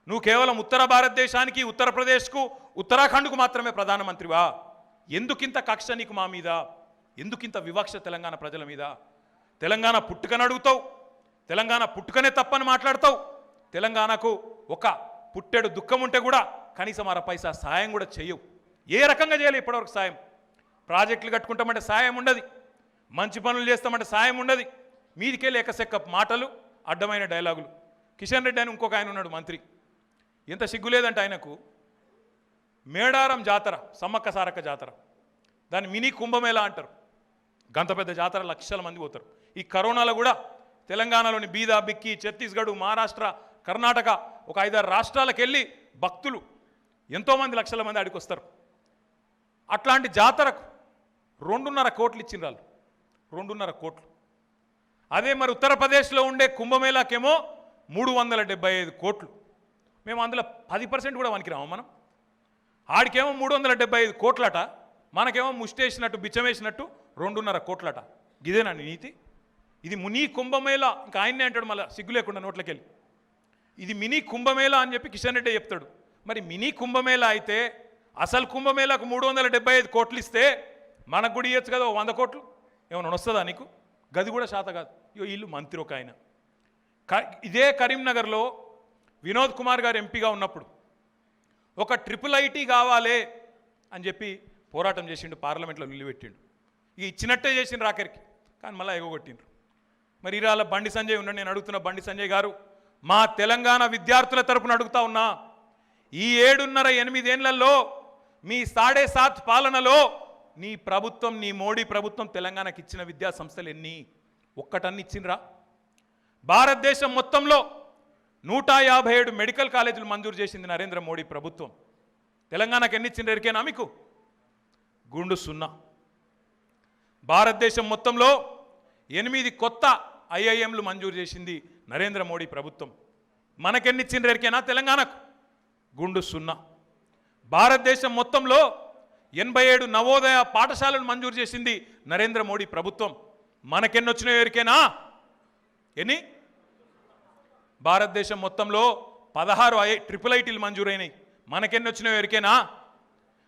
నువ్వు కేవలం ఉత్తర భారతదేశానికి, ఉత్తరప్రదేశ్కు, ఉత్తరాఖండ్కు మాత్రమే ప్రధానమంత్రివా? ఎందుకింత కక్ష నీకు మా మీద? ఎందుకింత వివక్ష తెలంగాణ ప్రజల మీద? తెలంగాణ పుట్టుకని అడుగుతావు, తెలంగాణ పుట్టుకనే తప్పని మాట్లాడతావు. తెలంగాణకు ఒక పుట్టెడు దుఃఖం ఉంటే కూడా కనీసం 1 పైసా సాయం కూడా చేయవు. ఏ రకంగా చేయాలి ఇప్పటివరకు సాయం? ప్రాజెక్టులు కట్టుకుంటామంటే సాయం ఉండదు, మంచి పనులు చేస్తామంటే సాయం ఉండదు. మీదికెళ్ళి ఎకసెక్క మాటలు, అడ్డమైన డైలాగులు. కిషన్ రెడ్డి అని ఇంకొక ఆయన ఉన్నాడు మంత్రి, ఎంత సిగ్గులేదంటే ఆయనకు. మేడారం జాతర, సమ్మక్క సారక్క జాతర, దాన్ని మినీ కుంభమేళా అంటారు. గంత పెద్ద జాతర, లక్షల మంది పోతారు. ఈ కరోనాలో కూడా తెలంగాణలోని బీదా బిక్కి, ఛత్తీస్గఢ్, మహారాష్ట్ర, కర్ణాటక, ఒక 5-6 రాష్ట్రాలకు వెళ్ళి భక్తులు ఎంతోమంది లక్షల మంది ఆడికి వస్తారు. అట్లాంటి జాతరకు 2.5 కోట్లు ఇచ్చిన వాళ్ళు, 2.5 కోట్లు. అదే మరి ఉత్తరప్రదేశ్లో ఉండే కుంభమేళాకేమో 375 కోట్లు. మేము అందులో 10% కూడా వనికిరాము మనం. ఆడికేమో 375 కోట్లట, మనకేమో ముష్టేసినట్టు బిచ్చమేసినట్టు 2.5 కోట్లట. ఇదేనా నీతి? ఇది మినీ కుంభమేళా. ఇంకా ఆయన్నే అంటాడు మళ్ళీ సిగ్గు లేకుండా నోట్లకెళ్ళి, ఇది మినీ కుంభమేళా అని చెప్పి కిషన్ రెడ్డి చెప్తాడు. మరి మినీ కుంభమేళా అయితే అసలు కుంభమేళాకు 375 కోట్లు ఇస్తే మనకు కూడా ఇవ్వచ్చు కదా 100 కోట్లు. ఏమైనా వస్తుందా నీకు? గది కూడా శాత కాదు. ఇల్లు మంత్రి ఒక ఆయన. ఇదే కరీంనగర్లో వినోద్ కుమార్ గారు ఎంపీగా ఉన్నప్పుడు ఒక ట్రిపుల్ ఐటీ కావాలి అని చెప్పి పోరాటం చేసిండు, పార్లమెంట్లో నిలబెట్టిండు. ఇక ఇచ్చినట్టే చేసిండు రాకరికి, కానీ మళ్ళీ ఎగగొట్టిండ్రు. మరి ఇవాళ బండి సంజయ్ ఉన్నాడు. నేను అడుగుతున్న బండి సంజయ్ గారు, మా తెలంగాణ విద్యార్థుల తరపున అడుగుతా ఉన్నా, ఈ 7.5-8 ఏళ్లలో మీ 7.5 పాలనలో నీ ప్రభుత్వం, నీ మోడీ ప్రభుత్వం తెలంగాణకి ఇచ్చిన విద్యా సంస్థలు ఎన్ని? ఒక్కటన్ని ఇచ్చిండ్రా? భారతదేశం మొత్తంలో 157 మెడికల్ కాలేజీలు మంజూరు చేసింది నరేంద్ర మోడీ ప్రభుత్వం. తెలంగాణకు ఎన్ని ఇచ్చిండ్రు ఎరికేనా మీకు? గుండు సున్నా. భారతదేశం మొత్తంలో 8 కొత్త ఐఐఎంలు మంజూరు చేసింది నరేంద్ర మోడీ ప్రభుత్వం. మనకెన్ని ఇచ్చిండ్రు ఎరికేనా? తెలంగాణకు గుండు సున్నా. భారతదేశం మొత్తంలో 87 నవోదయ పాఠశాలను మంజూరు చేసింది నరేంద్ర మోడీ ప్రభుత్వం. మనకెన్ని వచ్చినాయో ఎరికేనా? ఎన్ని? భారతదేశం మొత్తంలో 16 ట్రిపుల్ ఐటీలు మంజూరైనాయి. మనకెన్ని వచ్చినాయో ఎరికేనా?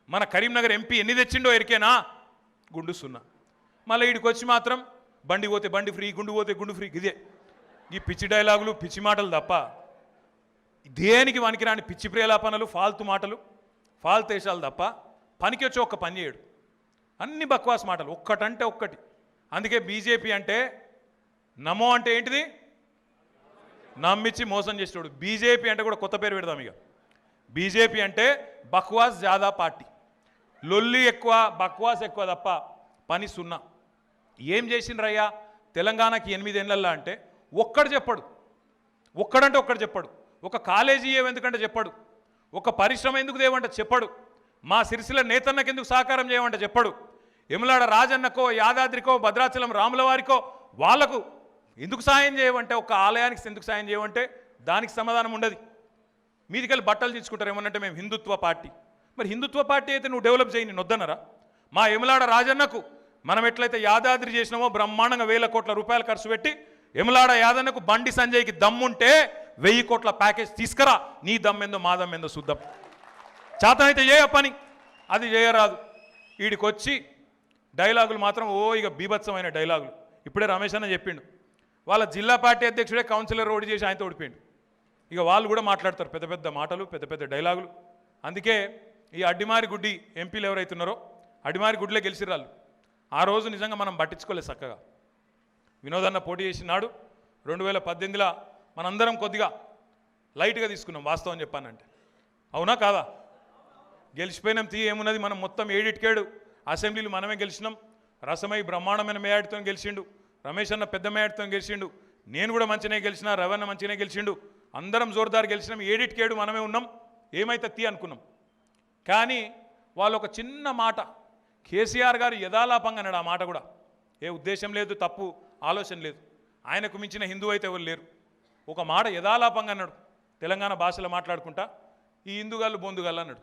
మన కరీంనగర్ ఎంపీ ఎన్ని తెచ్చిండో ఎరికేనా? గుండు సున్నా. మళ్ళీ వీడికి వచ్చి మాత్రం బండి పోతే బండి ఫ్రీ, గుండు పోతే గుండు ఫ్రీ. ఇదే ఈ పిచ్చి డైలాగులు, పిచ్చి మాటలు తప్ప దేనికి పనికిరాని పిచ్చి ప్రేలాపనలు, ఫాల్తు మాటలు, ఫాల్తేషాలు తప్ప పనికి వచ్చి ఒక్క పని చేయడు. అన్ని బక్వాస్ మాటలు, ఒక్కటంటే ఒక్కటి. అందుకే బీజేపీ అంటే నమో అంటే ఏంటిది? నమ్మించి మోసం చేసేవాడు. బీజేపీ అంటే కూడా కొత్త పేరు పెడదాం. ఇక బీజేపీ అంటే బక్వాస్ జాదా పార్టీ. లొల్లి ఎక్కువ, బక్వాస్ ఎక్కువ తప్ప పని సున్నా. ఏం చేసిండ్రయ్యా తెలంగాణకి 8 ఏళ్ళల్లో అంటే ఒక్కడు చెప్పడు. ఒక్కడంటే ఒక్కడు చెప్పడు. ఒక కాలేజీ ఎందుకంటే చెప్పడు. ఒక పరిశ్రమ ఎందుకు దేవంటే చెప్పడు. మా సిరిసిల్ల నేతన్నకి ఎందుకు సహకారం చేయమంటే చెప్పడు. ఎములాడ రాజన్నకో, యాదాద్రికో, భద్రాచలం రాముల వారికో వాళ్లకు ఎందుకు సాయం చేయమంటే, ఒక ఆలయానికి ఎందుకు సాయం చేయమంటే దానికి సమాధానం ఉండదు. మీదికెళ్ళి బట్టలు తీసుకుంటారు ఏమన్నంటే మేము హిందుత్వ పార్టీ. మరి హిందుత్వ పార్టీ అయితే నువ్వు డెవలప్ చేయి, నేను వద్దనరా? మా ఎములాడ రాజన్నకు మనం ఎట్లయితే యాదాద్రి చేసినామో బ్రహ్మాండంగా 1000 కోట్ల రూపాయలు ఖర్చు పెట్టి ఎములాడ యాదన్నకు బండి సంజయ్కి దమ్ముంటే 1000 కోట్ల ప్యాకేజ్ తీసుకురా. నీ దమ్మెందో మా దమ్మెందో చూద్దాం. చేతనైతే చేయ పని, అది చేయరాదు. వీడికి వచ్చి డైలాగులు మాత్రం ఇక బీభత్సమైన డైలాగులు. ఇప్పుడే రమేష్ అన్న చెప్పిండు, వాళ్ళ జిల్లా పార్టీ అధ్యక్షుడే కౌన్సిలర్ ఓడి చేసి ఆయనతో ఓడిపోయిండు. ఇక వాళ్ళు కూడా మాట్లాడతారు పెద్ద పెద్ద మాటలు, పెద్ద పెద్ద డైలాగులు. అందుకే ఈ అడ్డిమారి గుడ్డి ఎంపీలు ఎవరైతున్నారో అడ్డిమారి గుడ్లే గెలిచిరాళ్ళు. ఆ రోజు నిజంగా మనం పట్టించుకోలేదు చక్కగా. వినోదన్న పోటీ చేసినాడు 2018లో మనందరం కొద్దిగా లైట్గా తీసుకున్నాం, వాస్తవం చెప్పానంటే. అవునా కాదా? గెలిచిపోయినాం తీ, ఏమున్నది? మనం మొత్తం 7 అసెంబ్లీలు మనమే గెలిచినాం. రసమై బ్రహ్మాండమైన మేయాడితో గెలిచిండు, రమేష్ అన్న పెద్ద మేయాడితో గెలిచిండు, నేను కూడా మంచిగానే గెలిచిన, రవన్న మంచిగానే గెలిచిండు, అందరం జోర్దార్ గెలిచినాం. 7 మనమే ఉన్నాం, ఏమైతే తీ అనుకున్నాం. కానీ వాళ్ళు ఒక చిన్న మాట, కేసీఆర్ గారు యథాలాపంగా అన్నాడు. ఆ మాట కూడా ఏ ఉద్దేశం లేదు, తప్పు ఆలోచన లేదు. ఆయనకు మించిన హిందూ అయితే ఎవరు లేరు. ఒక మాట యథాలాపంగా అన్నాడు, తెలంగాణ భాషలో మాట్లాడుకుంటా, ఈ హిందూగాళ్ళు బొందుగాళ్ళు అన్నాడు.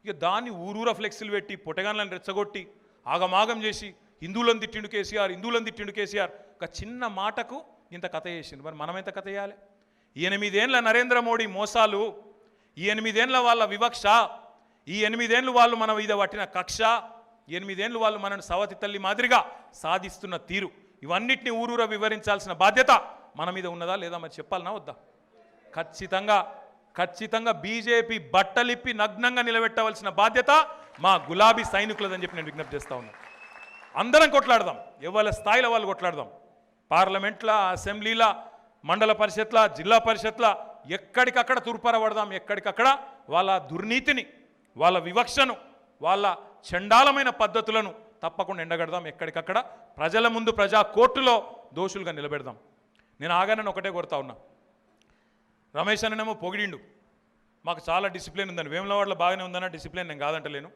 ఇక దాన్ని ఊరూర ఫ్లెక్సీలు పెట్టి పొట్టగాళ్ళని రెచ్చగొట్టి ఆగమాగం చేసి హిందువులను తిట్టిండు కేసీఆర్, హిందువులను తిట్టిండు కేసీఆర్. ఒక చిన్న మాటకు ఇంత కథ చేసిండు. మరి మనం ఎంత కథ చేయాలి? 8 ఏళ్ల నరేంద్ర మోడీ మోసాలు, ఈ 8 ఏళ్ల వాళ్ళ వివక్ష, ఈ 8 ఏళ్ళు వాళ్ళు మన మీద పట్టిన కక్ష, 8 ఏళ్ళు వాళ్ళు మనను సవతి తల్లి మాదిరిగా సాధిస్తున్న తీరు, ఇవన్నిటిని ఊరూర వివరించాల్సిన బాధ్యత మన మీద ఉన్నదా లేదా? మరి చెప్పాలనా వద్దా? ఖచ్చితంగా బీజేపీ బట్టలిప్పి నగ్నంగా నిలబెట్టవలసిన బాధ్యత మా గులాబీ సైనికులదని చెప్పి నేను విజ్ఞప్తి చేస్తా ఉన్నాను. అందరం కొట్లాడదాం, ఎవరి స్థాయిలో వాళ్ళు కొట్లాడదాం. పార్లమెంట్ల, అసెంబ్లీల, మండల పరిషత్ల, జిల్లా పరిషత్ల ఎక్కడికక్కడ తుర్పరపడదాం. ఎక్కడికక్కడ వాళ్ళ దుర్నీతిని, వాళ్ళ వివక్షను, వాళ్ళ చండాలమైన పద్ధతులను తప్పకుండా ఎండగడదాం. ఎక్కడికక్కడ ప్రజల ముందు ప్రజా కోర్టులో దోషులుగా నిలబెడదాం. నేను ఆగానని ఒకటే కోరుతా ఉన్నా, రమేష్ అన్ననేమో పొగిడిండు, మాకు చాలా డిసిప్లిన్ ఉందని. వేములవాడలో బాగానే ఉందన్న డిసిప్లిన్, నేను కాదంటలేను.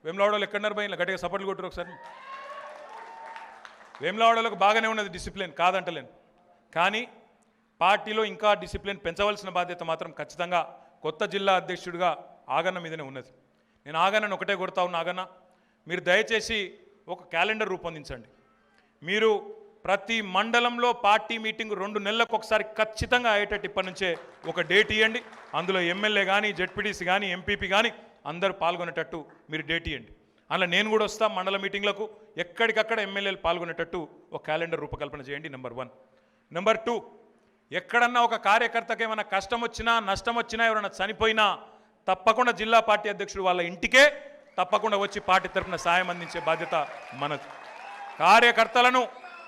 వేములవాడలో ఎక్కడన్నారు భయ? గట్టిగా సపోర్ట్లు కొట్టురు ఒకసారి. వేములవాడలకు బాగానే ఉన్నది డిసిప్లిన్, కాదంటలేను. కానీ పార్టీలో ఇంకా డిసిప్లిన్ పెంచవలసిన బాధ్యత మాత్రం ఖచ్చితంగా కొత్త జిల్లా అధ్యక్షుడిగా ఆగన్న మీదనే ఉన్నది. నేను ఆగన్నని ఒకటే కొడతా ఉన్నా, ఆగన్న మీరు దయచేసి ఒక క్యాలెండర్ రూపొందించండి. మీరు ప్రతి మండలంలో పార్టీ మీటింగ్ 2 నెలలకు ఒకసారి ఖచ్చితంగా అయ్యేటట్టు ఇప్పటి నుంచే ఒక డేట్ ఇవ్వండి. అందులో ఎమ్మెల్యే కానీ, జెడ్పీటీసీ కానీ, ఎంపీపీ కానీ అందరూ పాల్గొనేటట్టు మీరు డేట్ ఇవ్వండి. అందులో నేను కూడా వస్తాను మండల మీటింగ్లకు, ఎక్కడికక్కడ ఎమ్మెల్యేలు పాల్గొనేటట్టు ఒక క్యాలెండర్ రూపకల్పన చేయండి. నెంబర్ 1. నెంబర్ 2, ఎక్కడన్నా ఒక కార్యకర్తకి ఏమైనా కష్టం వచ్చినా, నష్టం వచ్చినా, ఎవరైనా చనిపోయినా తప్పకుండా జిల్లా పార్టీ అధ్యక్షుడు వాళ్ళ ఇంటికే తప్పకుండా వచ్చి పార్టీ తరఫున సాయం అందించే బాధ్యత మనది. కార్యకర్తలను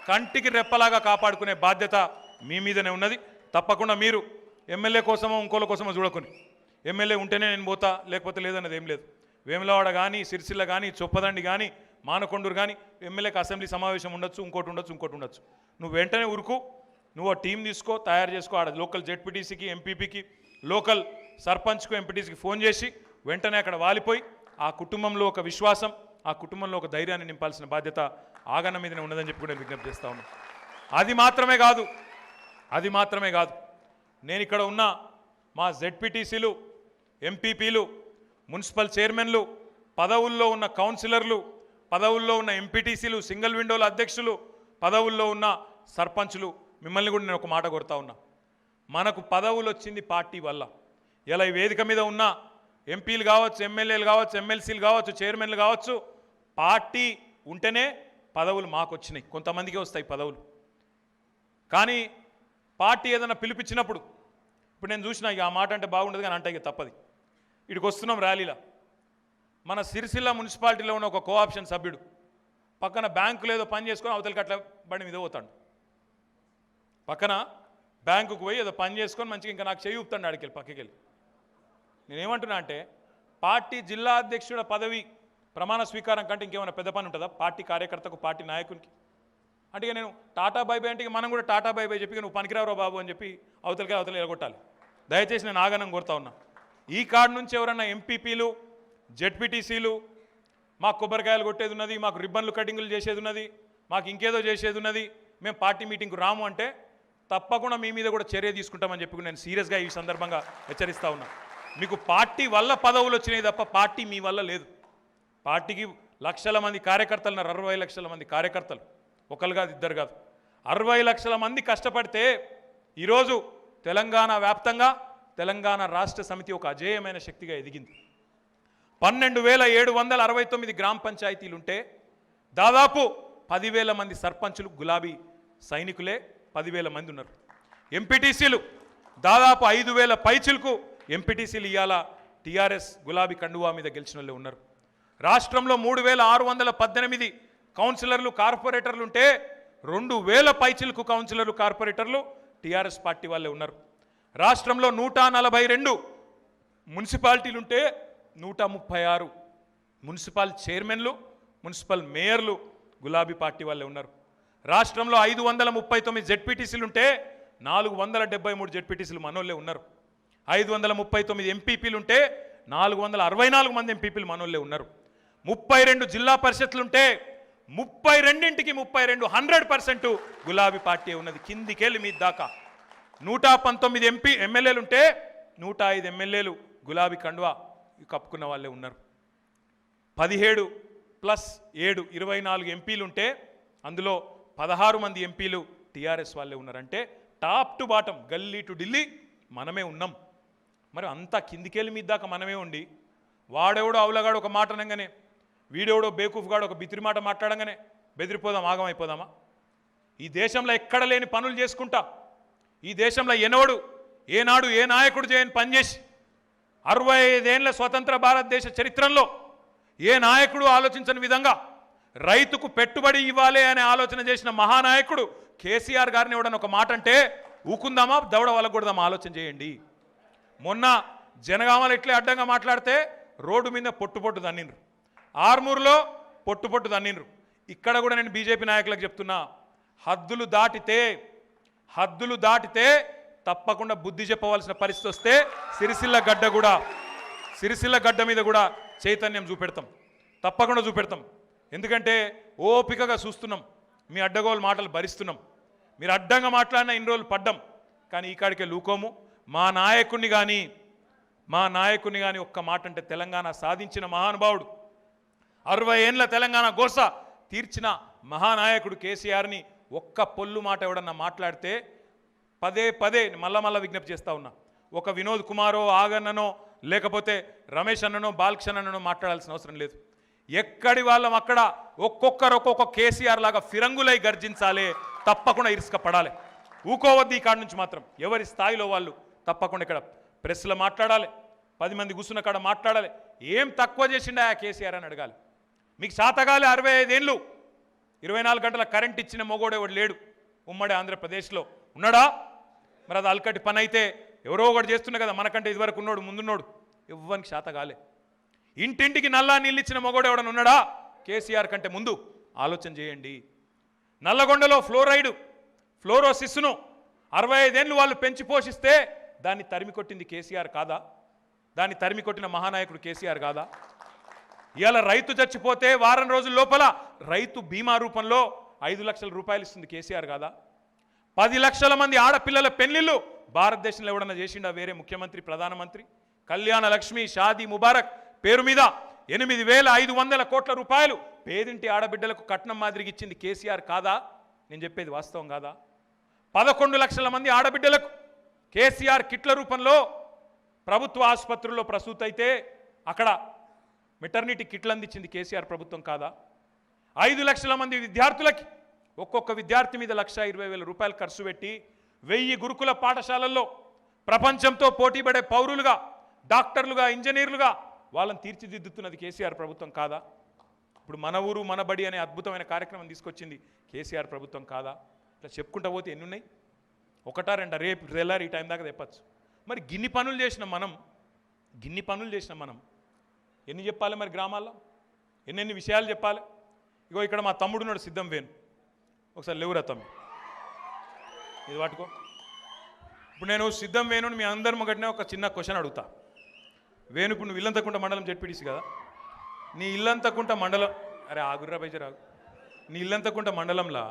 కంటికి రెప్పలాగా కాపాడుకునే బాధ్యత మీ మీదనే ఉన్నది. తప్పకుండా మీరు ఎమ్మెల్యే కోసమో ఇంకోల కోసమో చూడకుని ఎమ్మెల్యే ఉంటేనే నేను పోతా లేకపోతే లేదన్నది ఏం లేదు. వేములవాడ కానీ సిరిసిల్ల కానీ చొప్పదండి కానీ మానకొండూరు కానీ ఎమ్మెల్యేకి అసెంబ్లీ సమావేశం ఉండొచ్చు, ఇంకోటి ఉండొచ్చు. నువ్వు వెంటనే ఉరుకు, నువ్వు ఆ టీం తీసుకో, తయారు చేసుకో. ఆడ లోకల్ జెడ్పీటీసీకి ఎంపీపీకి లోకల్ సర్పంచ్కు ఎంపీటీసీకి ఫోన్ చేసి వెంటనే అక్కడ వాలిపోయి ఆ కుటుంబంలో ఒక విశ్వాసం, ఆ కుటుంబంలో ఒక ధైర్యాన్ని నింపాల్సిన బాధ్యత ఆగన్న మీదనే ఉన్నదని చెప్పి కూడా నేను విజ్ఞప్తి చేస్తా ఉన్నాను. అది మాత్రమే కాదు నేను ఇక్కడ ఉన్న మా జెడ్పీటీసీలు, ఎంపీపీలు, మున్సిపల్ చైర్మన్లు, పదవుల్లో ఉన్న కౌన్సిలర్లు, పదవుల్లో ఉన్న ఎంపీటీసీలు, సింగిల్ విండోల అధ్యక్షులు, పదవుల్లో ఉన్న సర్పంచులు, మిమ్మల్ని కూడా నేను ఒక మాట కోరుతా ఉన్నా. మనకు పదవులు వచ్చింది పార్టీ వల్ల. ఇలా ఈ వేదిక మీద ఉన్న ఎంపీలు కావచ్చు, ఎమ్మెల్యేలు కావచ్చు, ఎమ్మెల్సీలు కావచ్చు, చైర్మన్లు కావచ్చు, పార్టీ ఉంటేనే పదవులు మాకు వచ్చినాయి. కొంతమందికే వస్తాయి పదవులు. కానీ పార్టీ ఏదైనా పిలిపించినప్పుడు, ఇప్పుడు నేను చూసినా ఇక ఆ మాట అంటే బాగుండదు కానీ అంటే ఇక తప్పది. ఇక్కడికి వస్తున్నాం ర్యాలీలో. మన సిరిసిల్ల మున్సిపాలిటీలో ఉన్న ఒక కోఆప్షన్ సభ్యుడు పక్కన బ్యాంకులో ఏదో పని చేసుకొని అవతలికి అట్లా బండి మీద పోతాడు. పక్కన బ్యాంకుకు పోయి ఏదో పని చేసుకొని మంచిగా ఇంకా నాకు చేయి ఊపుతాడు ఆడికెళ్ళి పక్కకి వెళ్ళి. నేనేమంటున్నా అంటే పార్టీ జిల్లా అధ్యక్షుల పదవి ప్రమాణ స్వీకారం కంటే ఇంకేమైనా పెద్ద పని ఉంటుందా పార్టీ కార్యకర్తకు, పార్టీ నాయకునికి? అంటే ఇక నేను టాటా బై బై అంటే మనం కూడా టాటా బై బై చెప్పి నువ్వు పనికిరావురా బాబు అని చెప్పి అవతల ఎలగొట్టాలి. దయచేసి నేను ఆగనం కోరుతా ఉన్నా. ఈ కాడ నుంచి ఎవరన్నా ఎంపీపీలు, జెడ్పీటీసీలు మాకు కొబ్బరికాయలు కొట్టేది ఉన్నది, మాకు రిబ్బన్లు కటింగులు చేసేది ఉన్నది, మాకు ఇంకేదో చేసేది ఉన్నది, మేము పార్టీ మీటింగ్కు రాము అంటే తప్పకుండా మీ మీద కూడా చర్య తీసుకుంటామని చెప్పి నేను సీరియస్గా ఈ సందర్భంగా హెచ్చరిస్తా ఉన్నా. మీకు పార్టీ వల్ల పదవులు వచ్చినాయి తప్ప పార్టీ మీ వల్ల లేదు. పార్టీకి లక్షల మంది కార్యకర్తలు ఉన్నారు, 60 లక్షల మంది కార్యకర్తలు, ఒకరు కాదు ఇద్దరు కాదు, 60 లక్షల మంది కష్టపడితే ఈరోజు తెలంగాణ వ్యాప్తంగా తెలంగాణ రాష్ట్ర సమితి ఒక అజేయమైన శక్తిగా ఎదిగింది. 12,769 గ్రామ పంచాయతీలుంటే దాదాపు 10,000 మంది సర్పంచులు గులాబీ సైనికులే 10,000 మంది ఉన్నారు. ఎంపీటీసీలు దాదాపు 5,000 పైచిలకు ఎంపీటీసీలు ఇవాళ టీఆర్ఎస్ గులాబీ కండువా మీద గెలిచిన వాళ్ళే ఉన్నారు. రాష్ట్రంలో 3,618 కౌన్సిలర్లు, కార్పొరేటర్లు ఉంటే 2,000 పైచిలకు కౌన్సిలర్లు, కార్పొరేటర్లు టీఆర్ఎస్ పార్టీ వాళ్ళే ఉన్నారు. రాష్ట్రంలో 142 మున్సిపాలిటీలుంటే 136 మున్సిపల్ చైర్మన్లు, మున్సిపల్ మేయర్లు గులాబీ పార్టీ వాళ్ళే ఉన్నారు. రాష్ట్రంలో 539 జెడ్పీటీసీలుంటే 473 జెడ్పీటీసీలు మనోళ్ళే ఉన్నారు. 539 ఎంపీపీలుంటే 464 మంది ఎంపీపీలు మనోళ్ళే ఉన్నారు. 32 జిల్లా పరిషత్లుంటే 32కి 32 100% గులాబీ పార్టీ ఉన్నది. కిందికెళ్ళి మీ దాకా 119 ఎమ్మెల్యేలుంటే 105 ఎమ్మెల్యేలు గులాబీ కండువా కప్పుకున్న వాళ్ళే ఉన్నారు. 17 + 7 24 ఎంపీలుంటే అందులో 16 మంది ఎంపీలు టీఆర్ఎస్ వాళ్ళే ఉన్నారు. అంటే టాప్ టు బాటం, గల్లీ టు ఢిల్లీ మనమే ఉన్నాం. మరి అంతా కిందికెళ్ళి మీ దాకా మనమే ఉండి వాడెవడో అవలగాడు ఒక మాట అనగానే, వీడెవడో బేకూఫ్గాడు ఒక బిత్రి మాట మాట్లాడంగానే బెదిరిపోదాం, ఆగమైపోదామా? ఈ దేశంలో ఎక్కడ లేని పనులు చేసుకుంటా, ఈ దేశంలో ఏనాడు ఏ నాయకుడు చేయని పనిచేసి 65 ఏళ్ల స్వతంత్ర భారతదేశ చరిత్రలో ఏ నాయకుడు ఆలోచించని విధంగా రైతుకు పెట్టుబడి ఇవ్వాలి అనే ఆలోచన చేసిన మహానాయకుడు కేసీఆర్ గారిని ఎవడని ఒక మాట అంటే ఊకుందామా, దవడ వలగొడదామా? ఆలోచన చేయండి. మొన్న జనగామలు ఇట్లే అడ్డంగా మాట్లాడితే రోడ్డు మీద పొట్టు దన్నిండ్రు, ఆర్మూరులో పొట్టు దన్నిండ్రు. ఇక్కడ కూడా నేను బీజేపీ నాయకులకు చెప్తున్నా, హద్దులు దాటితే తప్పకుండా బుద్ధి చెప్పవలసిన పరిస్థితి వస్తే సిరిసిల్ల గడ్డ మీద కూడా చైతన్యం చూపెడతాం, తప్పకుండా చూపెడతాం. ఎందుకంటే ఓపికగా చూస్తున్నాం, మీ అడ్డగోలు మాటలు భరిస్తున్నాం. మీరు అడ్డంగా మాట్లాడినా ఇన్ని రోజులు పడ్డాం, కానీ ఈ కాడికే లూకోము. మా నాయకుడిని కానీ ఒక్క మాట అంటే తెలంగాణ సాధించిన మహానుభావుడు, 60 ఏండ్ల తెలంగాణ గోస తీర్చిన మహానాయకుడు కేసీఆర్ని ఒక్క పొల్లు మాట ఎవడన్నా మాట్లాడితే పదే మళ్ళా విజ్ఞప్తి చేస్తూ ఉన్నా, ఒక వినోద్ కుమారో, ఆగన్ననో, లేకపోతే రమేష్ అన్ననో, బాలకృష్ణ అన్ననో మాట్లాడాల్సిన అవసరం లేదు. ఎక్కడి వాళ్ళం అక్కడ ఒక్కొక్క కేసీఆర్ లాగా ఫిరంగులై గర్జించాలి, తప్పకుండా ఇరుసుక పడాలి. ఊకోవద్దు ఈ కాడి నుంచి మాత్రం. ఎవరి స్థాయిలో వాళ్ళు తప్పకుండా ఇక్కడ ప్రెస్లో మాట్లాడాలి, 10 మంది కూర్చున్న కాడ మాట్లాడాలి. ఏం తక్కువ చేసిండా ఆ కేసీఆర్ అని అడగాలి. మీకు శాతగాలి 65 ఏళ్ళు 24 గంటల కరెంట్ ఇచ్చిన మొగోడెవడు లేడు ఉమ్మడి ఆంధ్రప్రదేశ్లో, ఉన్నాడా? మరి అది అల్కటి పని అయితే ఎవరో ఒకటి చేస్తున్నా కదా, మనకంటే ఇదివరకు ఉన్నాడు ముందున్నాడు, ఎవ్వరికి శాతగాలే. ఇంటింటికి నల్లా నీళ్ళు ఇచ్చిన మొగోడు ఎవడన్నా ఉన్నాడా కేసీఆర్ కంటే ముందు? ఆలోచన చేయండి. నల్లగొండలో ఫ్లోరోసిస్ను 65 ఏళ్ళు వాళ్ళు పెంచి పోషిస్తే దాన్ని తరిమి కొట్టింది కేసీఆర్ కాదా? దాన్ని తరిమి కొట్టిన మహానాయకుడు కేసీఆర్ కాదా? ఇవాళ రైతు చచ్చిపోతే వారం రోజుల లోపల రైతు బీమా రూపంలో 5 లక్షల రూపాయలు ఇస్తుంది కేసీఆర్ కాదా? 10 లక్షల మంది ఆడపిల్లల పెళ్లిళ్ళు భారతదేశంలో ఎవడన్నా చేసిండా వేరే ముఖ్యమంత్రి, ప్రధానమంత్రి? కళ్యాణ లక్ష్మి, షాదీ ముబారక్ పేరు మీద 8,500 కోట్ల రూపాయలు పేదింటి ఆడబిడ్డలకు కట్నం మాదిరిగా ఇచ్చింది కేసీఆర్ కాదా? నేను చెప్పేది వాస్తవం కాదా? 11 లక్షల మంది ఆడబిడ్డలకు కేసీఆర్ కిట్ల రూపంలో ప్రభుత్వ ఆసుపత్రుల్లో ప్రసూతి అయితే అక్కడ మెటర్నిటీ కిట్లు అందించింది కేసీఆర్ ప్రభుత్వం కాదా? 5 లక్షల మంది విద్యార్థులకి ఒక్కొక్క విద్యార్థి మీద 1,20,000 రూపాయలు ఖర్చు పెట్టి 1000 గురుకుల పాఠశాలల్లో ప్రపంచంతో పోటీపడే పౌరులుగా, డాక్టర్లుగా, ఇంజనీర్లుగా వాళ్ళని తీర్చిదిద్దుతున్నది కేసీఆర్ ప్రభుత్వం కాదా? ఇప్పుడు మన ఊరు మన బడి అనే అద్భుతమైన కార్యక్రమం తీసుకొచ్చింది కేసీఆర్ ప్రభుత్వం కాదా? ఇట్లా చెప్పుకుంటా పోతే ఎన్ని ఉన్నాయి? ఒకటా రెండా? రేపు తెల్లారి ఈ టైం దాకా తెప్పచ్చు. మరి గిన్ని పనులు చేసిన మనం ఎన్ని చెప్పాలి మరి? గ్రామాల్లో ఎన్నెన్ని విషయాలు చెప్పాలి? ఇగో ఇక్కడ మా తమ్ముడున్నాడు సిద్ధం వేణు, ఒకసారి లేవురా తమ్మి, ఇది పట్టుకో. ఇప్పుడు నేను సిద్ధం వేణుని మీ అందరి ముంగటనే ఒక చిన్న క్వశ్చన్ అడుగుతా. వేణు, ఇప్పుడు నువ్వు ఇల్లంతకుంట మండలం జెడ్పీటీసీ కదా, నీ ఇల్లంతకుంట మండలం, అరే ఆగుర్రా బైజ రాగు, నీ ఇల్లంతకుంట మండలంలో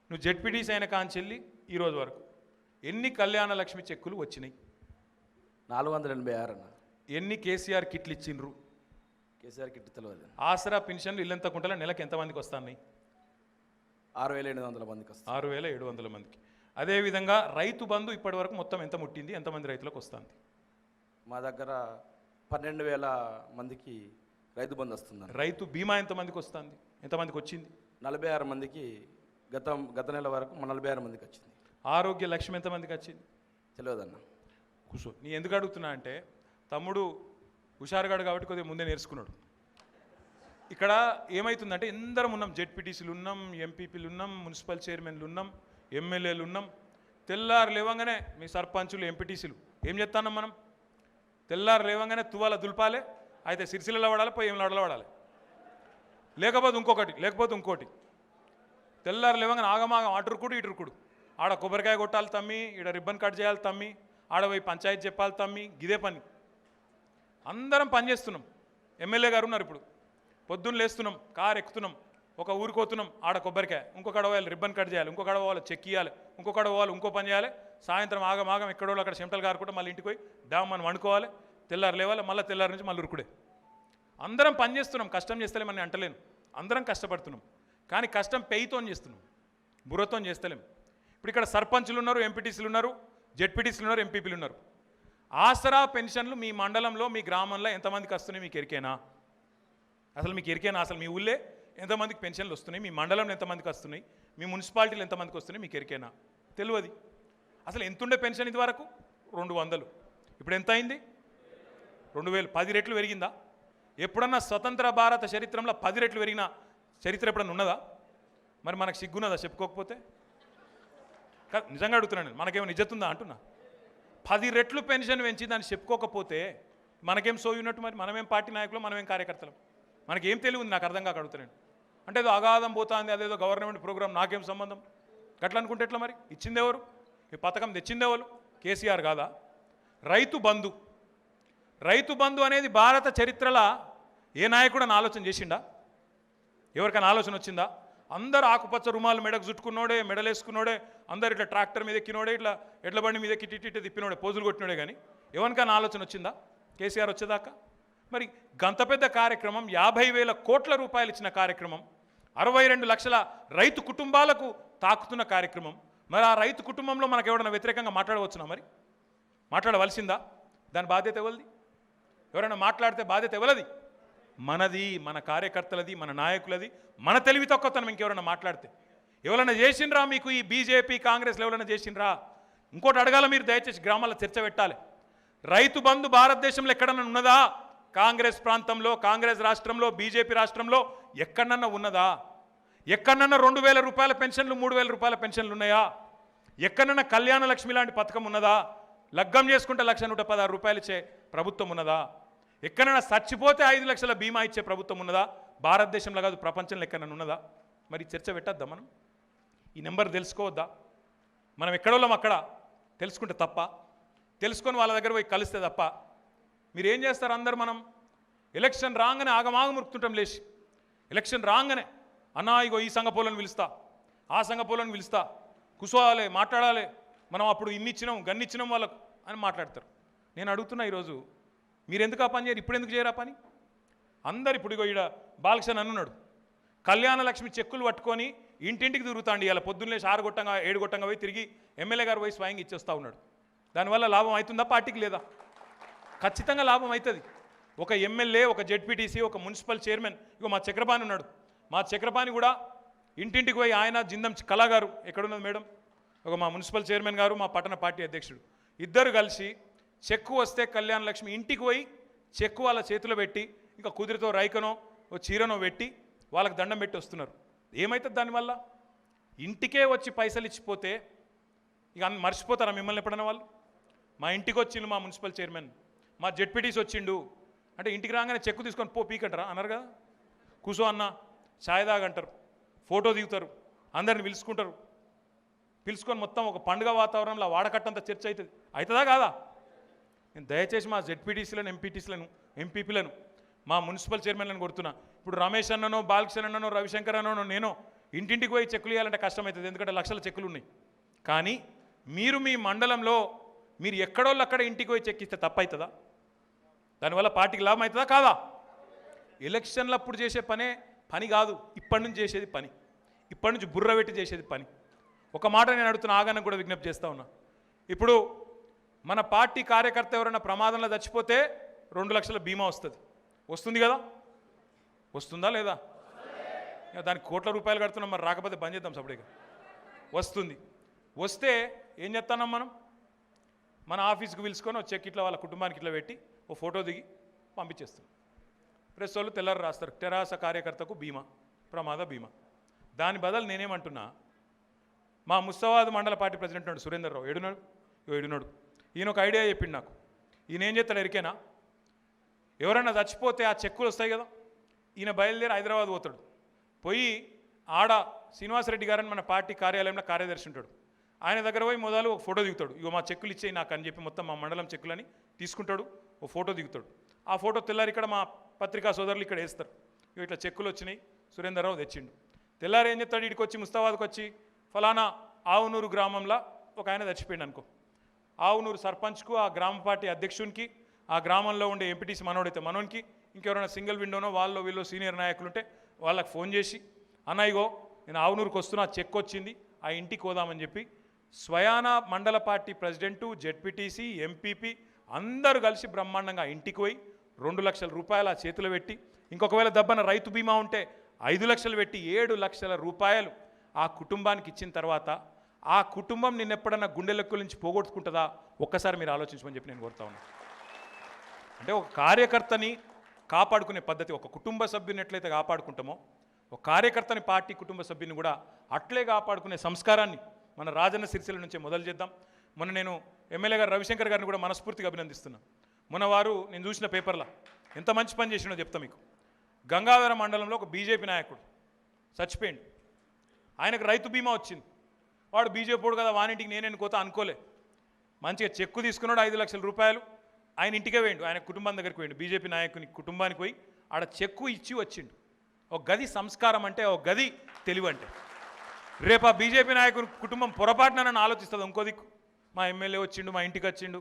నువ్వు జెడ్పీటీసీ అయిన కాంచెల్లి ఈరోజు వరకు ఎన్ని కళ్యాణ లక్ష్మి చెక్కులు వచ్చినాయి? 486 అన్న. ఎన్ని కేసీఆర్ కిట్లు ఇచ్చిండ్రు? కేసీఆర్ కిట్ తెలియదు. ఆసరా పెన్షన్లు ఇల్లంతకుంటలో నెలకు ఎంతమందికి వస్తున్నాయి? 6,700 మందికి వస్తుంది. 6,700 మందికి. అదేవిధంగా రైతు బంధు ఇప్పటి వరకు మొత్తం ఎంత ముట్టింది? ఎంతమంది రైతులకు వస్తుంది? మా దగ్గర 12,000 మందికి రైతు బంధు వస్తుంది. రైతు బీమా ఎంతమందికి వస్తుంది? ఎంతమందికి వచ్చింది? 46 మందికి గత నెల వరకు 46 మందికి వచ్చింది. ఆరోగ్య లక్ష్మి ఎంతమందికి వచ్చింది? తెలియదన్న. కూర్చో. నీ ఎందుకు అడుగుతున్నా అంటే తమ్ముడు హుషారుగాడు కాబట్టి కొద్దిగా ముందే నేర్చుకున్నాడు. ఇక్కడ ఏమవుతుందంటే అందరం ఉన్నాం, జెడ్పీటీసీలు ఉన్నాం, ఎంపీపీలు ఉన్నాం, మున్సిపల్ చైర్మన్లు ఉన్నాం, ఎమ్మెల్యేలు ఉన్నాం. తెల్లారు లేవంగానే మీ సర్పంచులు, ఎంపీటీసీలు ఏం చేస్తున్నాం మనం? తెల్లారు లేవంగానే తువాల దుల్పాలే, అయితే సిరిసిల్లలో పడాలి, పోయి ఏమిలాడలో పడాలి, లేకపోతే ఇంకోటి. తెల్లారు లేవంగానే ఆగమాగం అటురుకుడు ఇటురుకుడు, ఆడ కొబ్బరికాయ కొట్టాలి తమ్మి, ఈడ రిబ్బన్ కట్ చేయాలి తమ్మి, ఆడ పోయి పంచాయతీ చెప్పాలి తమ్మి, గిదే పని. అందరం పని చేస్తున్నాం. ఎమ్మెల్యే గారు ఉన్నారు, ఇప్పుడు పొద్దున్న లేస్తున్నాం, కారు ఎక్కుతున్నాం, ఒక ఊరికి పోతున్నాం, ఆడ కొబ్బరికాయ, ఇంకొకడ పోవాలి రిబ్బన్ కట్ చేయాలి, ఇంకొకడ పోవాలి చెక్ ఇవ్వాలి, ఇంకొకడ పోవాలి ఇంకో పని చేయాలి, సాయంత్రం ఆగమాగం ఎక్కడో అక్కడ చెమటలు కారుకుంటే మళ్ళీ ఇంటికి పోయి డామ్ మనం వండుకోవాలి, తెల్లారు లేవాలి, మళ్ళీ తెల్లారి నుంచి మళ్ళీ ఉరుకుడే. అందరం పని చేస్తున్నాం, కష్టం చేస్తలేమని అంటలేను, అందరం కష్టపడుతున్నాం. కానీ కష్టం పెయితో చేస్తున్నాం, బుర్రతో చేస్తలేం. ఇప్పుడు ఇక్కడ సర్పంచులు ఉన్నారు, ఎంపీటీసీలు ఉన్నారు, జెడ్పీటీసీలు ఉన్నారు, ఎంపీపీలు ఉన్నారు. ఆసరా పెన్షన్లు మీ మండలంలో, మీ గ్రామంలో ఎంతమందికి వస్తున్నాయి మీకు ఎరికేనా? అసలు మీకు ఎరికేనా? అసలు మీ ఊళ్ళే ఎంతమందికి పెన్షన్లు వస్తున్నాయి? మీ మండలంలో ఎంతమందికి వస్తున్నాయి? మీ మున్సిపాలిటీలు ఎంతమందికి వస్తున్నాయి మీకు ఎరికేనా? తెలియదు. అసలు ఎంతుండే పెన్షన్ ఇది వరకు? 200. ఇప్పుడు ఎంత అయింది? 2,000. 10 రెట్లు పెరిగిందా? ఎప్పుడన్నా స్వతంత్ర భారత చరిత్రలో 10 రెట్లు పెరిగిన చరిత్ర ఎప్పుడన్నా ఉన్నదా? మరి మనకు సిగ్గున్నదా చెప్పుకోకపోతే? నిజంగా అడుగుతున్నాను, మనకేమో నిజతుందా అంటున్నా. 10 రెట్లు పెన్షన్ పెంచి దాన్ని చెప్పుకోకపోతే మనకేం సోయి ఉన్నట్టు? మరి మనమేం పార్టీ నాయకులు, మనమేం కార్యకర్తలు? మనకేం తెలివి ఉంది? నాకు అర్థం కాక అడుగుతున్నాను. అంటే ఏదో అగాధం పోతుంది, అదేదో గవర్నమెంట్ ప్రోగ్రామ్, నాకేం సంబంధం? గట్లా అనుకుంటే ఎట్లా? మరి ఇచ్చింది ఎవరు? ఈ పథకం తెచ్చింది ఎవరు? కేసీఆర్ కాదా? రైతు బంధు అనేది భారత చరిత్రలో ఏ నాయకుడు అని ఆలోచన చేసిండా? ఎవరికైనా ఆలోచన వచ్చిందా? అందరు ఆకుపచ్చ రుమాలు మెడకు చుట్టుకున్నోడే, మెడలేసుకున్నోడే, అందరు ఇట్లా ట్రాక్టర్ మీద ఎక్కినోడే, ఇట్లా ఎడ్ల బండి మీద కిటిటి తిప్పినోడే, పోజులు కొట్టినోడే. కానీ ఎవరికైనా ఆలోచన వచ్చిందా కేసీఆర్ వచ్చేదాకా? మరి గంత పెద్ద కార్యక్రమం, 50,000 కోట్ల రూపాయలు ఇచ్చిన కార్యక్రమం, 62 లక్షల రైతు కుటుంబాలకు తాకుతున్న కార్యక్రమం. మరి ఆ రైతు కుటుంబంలో మనకు ఎవరైనా వ్యతిరేకంగా మాట్లాడవచ్చునా? మరి మాట్లాడవలసిందా? దాని బాధ్యత ఎవరిది? ఎవరైనా మాట్లాడితే బాధ్యత ఎవరిది? మనది, మన కార్యకర్తలది, మన నాయకులది, మన తెలివి తక్కువతనం. ఇంకెవరైనా మాట్లాడితే ఎవరైనా చేసిండ్రా మీకు? ఈ బీజేపీ కాంగ్రెస్లో ఎవరైనా చేసిండ్రా? ఇంకోటి అడగాల మీరు, దయచేసి గ్రామాల్లో చర్చ పెట్టాలి. రైతు బంధు భారతదేశంలో ఎక్కడన్నా ఉన్నదా? కాంగ్రెస్ ప్రాంతంలో, కాంగ్రెస్ రాష్ట్రంలో, బీజేపీ రాష్ట్రంలో ఎక్కడన్నా ఉన్నదా? ఎక్కడన్నా 2000 రూపాయల పెన్షన్లు, 3000 రూపాయల పెన్షన్లు ఉన్నాయా? ఎక్కడన్నా కళ్యాణ లక్ష్మి లాంటి పథకం ఉన్నదా? లగ్గం చేసుకుంటే 1,116 రూపాయలు ఇచ్చే ప్రభుత్వం ఉన్నదా? ఎక్కడైనా చచ్చిపోతే 5 లక్షల బీమా ఇచ్చే ప్రభుత్వం ఉన్నదా? భారతదేశంలో కాదు, ప్రపంచంలో ఎక్కడన్నా ఉన్నదా? మరి చర్చ పెట్టద్దా? మనం ఈ నెంబర్ తెలుసుకోవద్దా? మనం ఎక్కడోళ్ళం అక్కడ తెలుసుకుంటే తప్ప, తెలుసుకొని వాళ్ళ దగ్గర పోయి కలిస్తే తప్ప. మీరు ఏం చేస్తారు? అందరు మనం ఎలక్షన్ రాగానే ఆగమాగం మురుకుతుంటాం లేచి. ఎలక్షన్ రాగానే అన్నా ఇగో ఈ సంఘ పోలను పిలుస్తా, ఆ సంఘ పోలను పిలుస్తా, కూర్చోవాలి, మాట్లాడాలి, మనం అప్పుడు ఇన్నిచ్చినాం గన్నిచ్చినాం వాళ్ళకు అని మాట్లాడతారు. నేను అడుగుతున్నా ఈరోజు, మీరు ఎందుకు ఆ పని చేయరు? ఇప్పుడు ఎందుకు చేయరా పని? అందరు ఇప్పుడు ఇగో ఈడ బాలకృష్ణ అన్నాడు, కళ్యాణ లక్ష్మి చెక్కులు పట్టుకొని ఇంటింటికి తిరుగుతాండి. ఇలా పొద్దున్నే 6 గొట్టంగా 7 గొట్టంగా పోయి తిరిగి ఎమ్మెల్యే గారు పోయి స్వయంగా ఇచ్చేస్తూ ఉన్నాడు. దానివల్ల లాభం అవుతుందా పార్టీకి? లేదా? ఖచ్చితంగా లాభం అవుతుంది. ఒక ఎమ్మెల్యే, ఒక జెడ్పీటీసీ, ఒక మున్సిపల్ చైర్మన్, ఇగో మా చక్రపాణి ఉన్నాడు, మా చక్రపాణి కూడా ఇంటింటికి పోయి ఆయన జిందం కళా గారు ఎక్కడున్నది మేడం, ఒక మా మున్సిపల్ చైర్మన్ గారు, మా పట్టణ పార్టీ అధ్యక్షుడు, ఇద్దరు కలిసి చెక్కు వస్తే కళ్యాణ లక్ష్మి ఇంటికి పోయి చెక్కు వాళ్ళ చేతిలో పెట్టి, ఇంకా కుదిరితో రైకనో ఓ చీరనో పెట్టి వాళ్ళకి దండం పెట్టి వస్తున్నారు. ఏమవుతుంది దానివల్ల? ఇంటికే వచ్చి పైసలు ఇచ్చిపోతే ఇక మర్చిపోతారా మిమ్మల్ని ఎప్పుడన్నా వాళ్ళు? మా ఇంటికి వచ్చిండు మా మున్సిపల్ చైర్మన్, మా జెడ్పీటీసీ వచ్చిండు అంటే ఇంటికి రాగానే చెక్కు తీసుకొని పో పీకంటారా? అన్నారు కదా. కూసో అన్న, ఛాయ్ తాగంటారు, ఫోటో దిగుతారు, అందరిని పిలుచుకుంటారు, పిలుచుకొని మొత్తం ఒక పండుగ వాతావరణంలో వాడకట్టంత చర్చ అవుతుంది. అవుతుందా కాదా? నేను దయచేసి మా జెడ్పీటీసీలను, ఎంపీటీసీలను, ఎంపీపీలను, మా మున్సిపల్ చైర్మన్లను కొడుతున్నా. ఇప్పుడు రమేష్ అన్ననో, బాలకృష్ణ అన్ననో, రవిశంకర్ అన్ననో నేనో ఇంటింటికి పోయి చెక్కులు ఇవ్వాలంటే కష్టమవుతుంది, ఎందుకంటే లక్షల చెక్కులు ఉన్నాయి. కానీ మీరు మీ మండలంలో మీరు ఎక్కడోళ్ళు అక్కడ ఇంటికి పోయి చెక్కిస్తే తప్పవుతుందా? దానివల్ల పార్టీకి లాభం అవుతుందా కాదా? ఎలక్షన్లప్పుడు చేసే పని కాదు, ఇప్పటి నుంచి చేసేది పని, ఇప్పటి నుంచి బుర్ర పెట్టి చేసేది పని. ఒక మాట నేను అడుగుతున్న, ఆగానికి కూడా విజ్ఞప్తి చేస్తూ ఉన్నా. ఇప్పుడు మన పార్టీ కార్యకర్త ఎవరైనా ప్రమాదంలో చచ్చిపోతే 2 లక్షల బీమా వస్తుంది. వస్తుంది కదా? వస్తుందా లేదా? దానికి కోట్ల రూపాయలు కడుతున్నాం, మరి రాకపోతే బంద్ చేద్దాం సపరేట్గా. వస్తుంది. వస్తే ఏం చేస్తున్నాం మనం? మన ఆఫీస్కి పిలుచుకొని ఒక చెక్ ఇట్లా వాళ్ళ కుటుంబానికి ఇట్లా పెట్టి ఓ ఫోటో దిగి పంపించేస్తాం. ప్రెస్ వాళ్ళు తెల్లారు రాస్తారు, తెరాస కార్యకర్తకు బీమా, ప్రమాద బీమా. దాని బదులు నేనేమంటున్నా, మా ముస్తాబాద్ మండల పార్టీ ప్రెసిడెంట్ ఉన్నాడు సురేందర్ రావు, ఏడున్నాడు, ఈయన ఒక ఐడియా చెప్పిండు నాకు. ఈయన ఏం చేస్తాడు ఎరికేనా? ఎవరైనా చచ్చిపోతే ఆ చెక్కులు వస్తాయి కదా, ఈయన బయలుదేరి హైదరాబాద్ పోతాడు. పోయి ఆడ శ్రీనివాసరెడ్డి గారని మన పార్టీ కార్యాలయంలో కార్యదర్శి ఉంటాడు, ఆయన దగ్గర పోయి మొదలు ఒక ఫోటో దిగుతాడు. ఇగో మా చెక్కులు ఇచ్చేయి నాకు అని చెప్పి మొత్తం మా మండలం చెక్కులని తీసుకుంటాడు, ఓ ఫోటో దిగుతాడు. ఆ ఫోటో తెల్లారి ఇక్కడ మా పత్రికా సోదరులు ఇక్కడ వేస్తారు, ఇట్లా చెక్కులు వచ్చినాయి సురేందర్రావు తెచ్చిండు. తెల్లారి ఏం చెప్తాడు? ఇక్కడికి వచ్చి ముస్తాబాద్కి వచ్చి ఫలానా ఆవునూరు గ్రామంలో ఒక ఆయన చచ్చిపోయింది అనుకో, ఆవునూరు సర్పంచ్కు, ఆ గ్రామ పార్టీ అధ్యక్షునికి, ఆ గ్రామంలో ఉండే ఎంపీటీసీ మనోడైతే మనోనికి, ఇంకెవరైనా సింగిల్ విండోనో వాళ్ళు వీళ్ళు సీనియర్ నాయకులు ఉంటే వాళ్ళకి ఫోన్ చేసి, అన్నయ్యగో నేను ఆవునూరుకు వస్తున్నా, చెక్ వచ్చింది, ఆ ఇంటికి పోదామని చెప్పి స్వయాన మండల పార్టీ ప్రెసిడెంటు, జెడ్పీటీసీ, ఎంపీపీ అందరూ కలిసి బ్రహ్మాండంగా ఇంటికి పోయి 2 లక్షల రూపాయలు ఆ చేతిలో పెట్టి, ఇంకొకవేళ దబ్బన రైతు బీమా ఉంటే 5 లక్షలు పెట్టి 7 లక్షల రూపాయలు ఆ కుటుంబానికి ఇచ్చిన తర్వాత ఆ కుటుంబం నిన్నెప్పుడన్నా గుండెలెక్కుల నుంచి పోగొట్టుకుంటుందా? ఒక్కసారి మీరు ఆలోచించమని చెప్పి నేను కోరుతా ఉన్నాను. అంటే ఒక కార్యకర్తని కాపాడుకునే పద్ధతి, ఒక కుటుంబ సభ్యుని ఎట్లయితే కాపాడుకుంటామో ఒక కార్యకర్తని, పార్టీ కుటుంబ సభ్యుని కూడా అట్లే కాపాడుకునే సంస్కారాన్ని మన రాజన్న సిరిసిల్ల నుంచే మొదలు చేద్దాం. మొన్న నేను ఎమ్మెల్యే గారు రవిశంకర్ గారిని కూడా మనస్ఫూర్తిగా అభినందిస్తున్నాను. మొన్న వారు నేను చూసిన పేపర్లో ఎంత మంచి పని చేసినో చెప్తా మీకు. గంగాధర మండలంలో ఒక బీజేపీ నాయకుడు చచ్చిపోయిండు, ఆయనకు రైతు బీమా వచ్చింది. వాడు బీజేపీ కదా, వానింటికి నేనేను కోత అనుకోలే, మంచిగా చెక్కు తీసుకున్నాడు 5 లక్షల రూపాయలు, ఆయన ఇంటికే పోయిండు, ఆయన కుటుంబం దగ్గరికి పోయిండు, బీజేపీ నాయకుని కుటుంబానికి పోయి ఆడ చెక్కు ఇచ్చి వచ్చిండు. ఒక గది సంస్కారం అంటే, ఒక గది తెలివి అంటే. రేపు ఆ బీజేపీ నాయకుని కుటుంబం పొరపాటున నన్ను ఆలోచిస్తుంది, ఇంకో దిక్కు మా ఎమ్మెల్యే వచ్చిండు, మా ఇంటికి వచ్చిండు,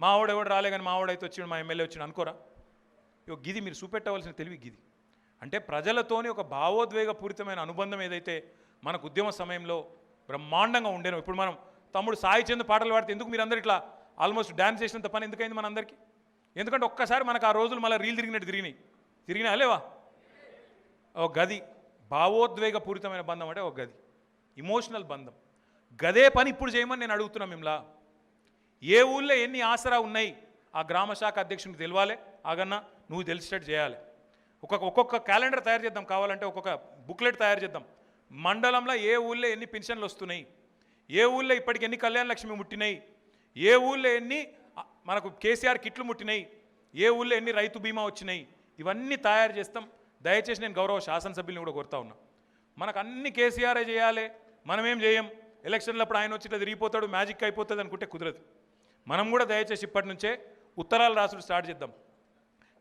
మా ఎవడు రాలే కానీ మా అయితే వచ్చిండు, మా ఎమ్మెల్యే వచ్చిండు అనుకోరా? ఇక గిది మీరు చూపెట్టవలసిన తెలివి గిది. అంటే ప్రజలతోని ఒక భావోద్వేగపూరితమైన అనుబంధం ఏదైతే మనకు ఉద్యమ సమయంలో బ్రహ్మాండంగా ఉండేనో, ఇప్పుడు మనం తమ్ముడు సాయి చంద్ పాటలు పాడితే ఎందుకు మీరు అందరు ఇట్లా ఆల్మోస్ట్ డ్యాన్స్ చేసినంత పని ఎందుకైంది మనందరికీ? ఎందుకంటే ఒక్కసారి మనకు ఆ రోజులు మళ్ళీ రీల్ తిరిగినట్టు తిరిగినా లేవా? ఒక గది భావోద్వేగపూరితమైన బంధం అంటే ఒక గది, ఇమోషనల్ బంధం. గదే పని ఇప్పుడు చేయమని నేను అడుగుతున్నా మిమ్మల్ని. ఏ ఊళ్ళో ఎన్ని ఆసరా ఉన్నాయి ఆ గ్రామ శాఖ అధ్యక్షునికి తెలవాలి, ఆగన్న నువ్వు తెలిసేటట్టు చేయాలి. ఒక్కొక్క క్యాలెండర్ తయారు చేద్దాం, కావాలంటే ఒక్కొక్క బుక్లెట్ తయారు చేద్దాం. మండలంలో ఏ ఊళ్ళో ఎన్ని పెన్షన్లు వస్తున్నాయి, ఏ ఊళ్ళో ఇప్పటికి ఎన్ని కళ్యాణ లక్ష్మి ముట్టినాయి, ఏ ఊళ్ళో ఎన్ని మనకు కేసీఆర్ కిట్లు ముట్టినాయి, ఏ ఊళ్ళో ఎన్ని రైతు బీమా వచ్చినాయి, ఇవన్నీ తయారు చేస్తాం. దయచేసి నేను గౌరవ శాసనసభ్యుల్ని కూడా కోరుతా ఉన్నా, మనకు అన్ని కేసీఆరే చేయాలి, మనమేం చేయం, ఎలక్షన్లప్పుడు ఆయన వచ్చి ఇట్లా తిరిగిపోతాడు మ్యాజిక్ అయిపోతుంది అనుకుంటే కుదరదు. మనం కూడా దయచేసి ఇప్పటి నుంచే ఉత్తరాలు రాసుడు స్టార్ట్ చేద్దాం.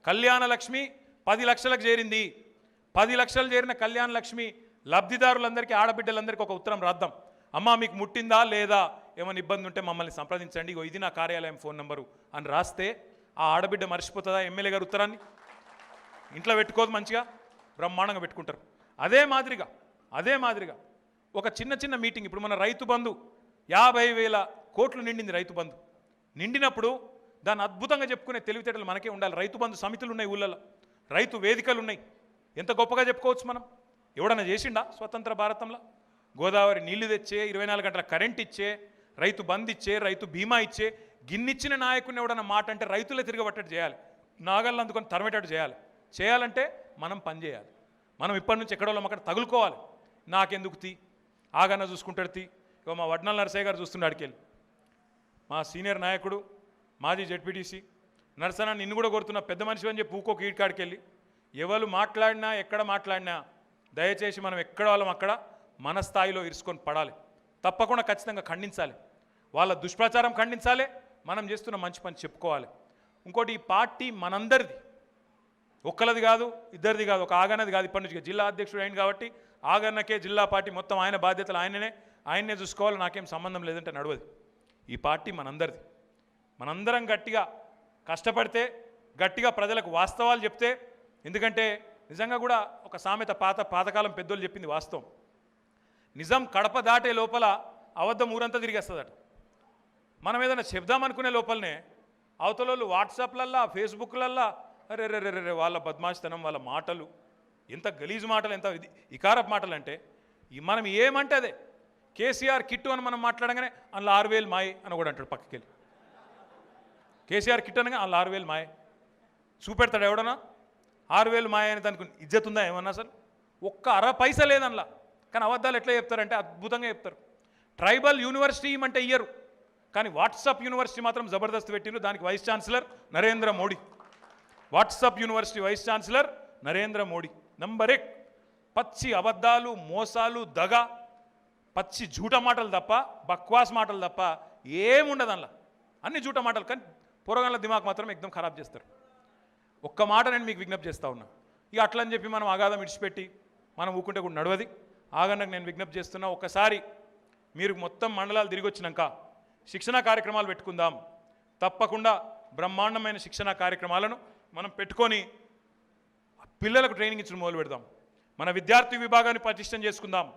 కళ్యాణ లక్ష్మి 10 లక్షలకు చేరింది, 10 లక్షలు చేరిన కళ్యాణ లక్ష్మి లబ్ధిదారులందరికీ ఆడబిడ్డలందరికీ ఒక ఉత్తరం రాద్దాం. అమ్మా మీకు ముట్టిందా లేదా, ఏమైనా ఇబ్బంది ఉంటే మమ్మల్ని సంప్రదించండి, ఇగో ఇది నా కార్యాలయం ఫోన్ నెంబరు అని రాస్తే ఆ ఆడబిడ్డ మర్చిపోతుందా ఎమ్మెల్యే గారు ఉత్తరాన్ని? ఇంట్లో పెట్టుకోదు, మంచిగా బ్రహ్మాండంగా పెట్టుకుంటారు. అదే మాదిరిగా ఒక చిన్న మీటింగ్, ఇప్పుడు మన రైతు బంధు 50,000 కోట్లు నిండింది. రైతు బంధు నిండినప్పుడు దాన్ని అద్భుతంగా చెప్పుకునే తెలివితేటలు మనకే ఉండాలి. రైతు బంధు సమితులు ఉన్నాయి, ఊళ్ళలో రైతు వేదికలు ఉన్నాయి, ఎంత గొప్పగా చెప్పుకోవచ్చు మనం. ఎవడన్నా చేసిండా స్వతంత్ర భారతంలో? గోదావరి నీళ్లు తెచ్చే, 24 గంటల కరెంట్ ఇచ్చే, రైతు బంధు ఇచ్చే, రైతు బీమా ఇచ్చే, గిన్నిచ్చిన నాయకుడిని ఎవడన్నా మాట అంటే రైతులే తిరగబట్టట్టు చేయాలి, నాగళ్ళు అందుకొని తరమేటట్టు చేయాలంటే మనం పని చేయాలి. మనం ఇప్పటి నుంచి ఎక్కడో అక్కడ తగులుకోవాలి. నాకెందుకు ఆగన్న చూసుకుంటాడు ఇక మా వడ్నాల నరసయ్య గారు చూస్తుండే అడికెళ్ళి, మా సీనియర్ నాయకుడు మాజీ జెడ్పీటీసీ నరసన్న, నిన్ను కూడా కోరుతున్నా, పెద్ద మనిషి అని చెప్పి ఊకోక ఈడికాడికెళ్ళి ఎవరు మాట్లాడినా ఎక్కడ మాట్లాడినా దయచేసి మనం ఎక్కడ వాళ్ళం అక్కడ మన స్థాయిలో ఇరుసుకొని పడాలి. తప్పకుండా ఖచ్చితంగా ఖండించాలి, వాళ్ళ దుష్ప్రచారం ఖండించాలి, మనం చేస్తున్న మంచి పని చెప్పుకోవాలి. ఇంకోటి, ఈ పార్టీ మనందరిది, ఒక్కలది కాదు, ఇద్దరిది కాదు, ఒక ఆగన్నది కాదు. ఇప్పటి నుంచి జిల్లా అధ్యక్షుడు అయింది కాబట్టి ఆగన్నకే జిల్లా పార్టీ మొత్తం ఆయన బాధ్యతలు ఆయన్నే చూసుకోవాలి, నాకేం సంబంధం లేదంటే నడవదు. ఈ పార్టీ మనందరిది. మనందరం గట్టిగా కష్టపడితే, గట్టిగా ప్రజలకు వాస్తవాలు చెప్తే, ఎందుకంటే నిజంగా కూడా ఒక సామెత పాతకాలం పెద్దోళ్ళు చెప్పింది వాస్తవం, నిజం కడప దాటే లోపల అబద్ధం ఊరంతా తిరిగేస్తుందట. మనం ఏదైనా చెప్దామనుకునే లోపలనే అవతలోళ్ళు వాట్సాప్లల్లా ఫేస్బుక్లల్లా అరే రే రే వాళ్ళ బద్మాషితనం, వాళ్ళ మాటలు ఎంత గలీజు మాటలు, ఎంత ఇకారపు మాటలు అంటే మనం ఏమంటే అదే. కేసీఆర్ కిట్టు అని మనం మాట్లాడగానే అందులో 6,000 మాయ అని కూడా అంటాడు పక్కకి వెళ్ళి. కేసీఆర్ కిట్ అనగా అందులో 6,000 మాయ చూపెడతాడు ఎవడన్నా. 6,000 మాయ అని దానికి ఇజ్జత్ ఉందా ఏమన్నా? అసలు ఒక్క అర పైసా లేదనలా. కానీ అబద్ధాలు ఎట్లా చెప్తారంటే అద్భుతంగా చెప్తారు. ట్రైబల్ యూనివర్సిటీ ఇమ్మంటే ఇయ్యరు, కానీ వాట్సాప్ యూనివర్సిటీ మాత్రం జబర్దస్త్ పెట్టిరు. దానికి vice chancellor Narendra Modi. WhatsApp university vice chancellor Narendra Modi. Number 1. పచ్చి అబద్ధాలు, మోసాలు, దగ, పచ్చి జూట మాటలు తప్ప, బక్వాస్ మాటలు తప్ప ఏముండదు అందులో. అన్ని జూట మాటలు, కానీ పూర్వగాల దిమాగ్ మాత్రం ఎక్దం ఖరాబ్ చేస్తారు. ఒక్క మాట నేను మీకు విజ్ఞప్తి చేస్తూ ఉన్నా. ఇక అట్లని చెప్పి మనం అగాధం ఇడిచిపెట్టి మనం ఊకుంటే కూడా నడవది. ఆగన్నకు నేను విజ్ఞప్తి చేస్తున్నా, ఒక్కసారి మీరు మొత్తం మండలాలు తిరిగి వచ్చినాక శిక్షణా కార్యక్రమాలు పెట్టుకుందాం. తప్పకుండా బ్రహ్మాండమైన శిక్షణా కార్యక్రమాలను మనం పెట్టుకొని పిల్లలకు ట్రైనింగ్ ఇచ్చిన మొదలు పెడదాం. మన విద్యార్థి విభాగాన్ని పటిష్టం చేసుకుందాం,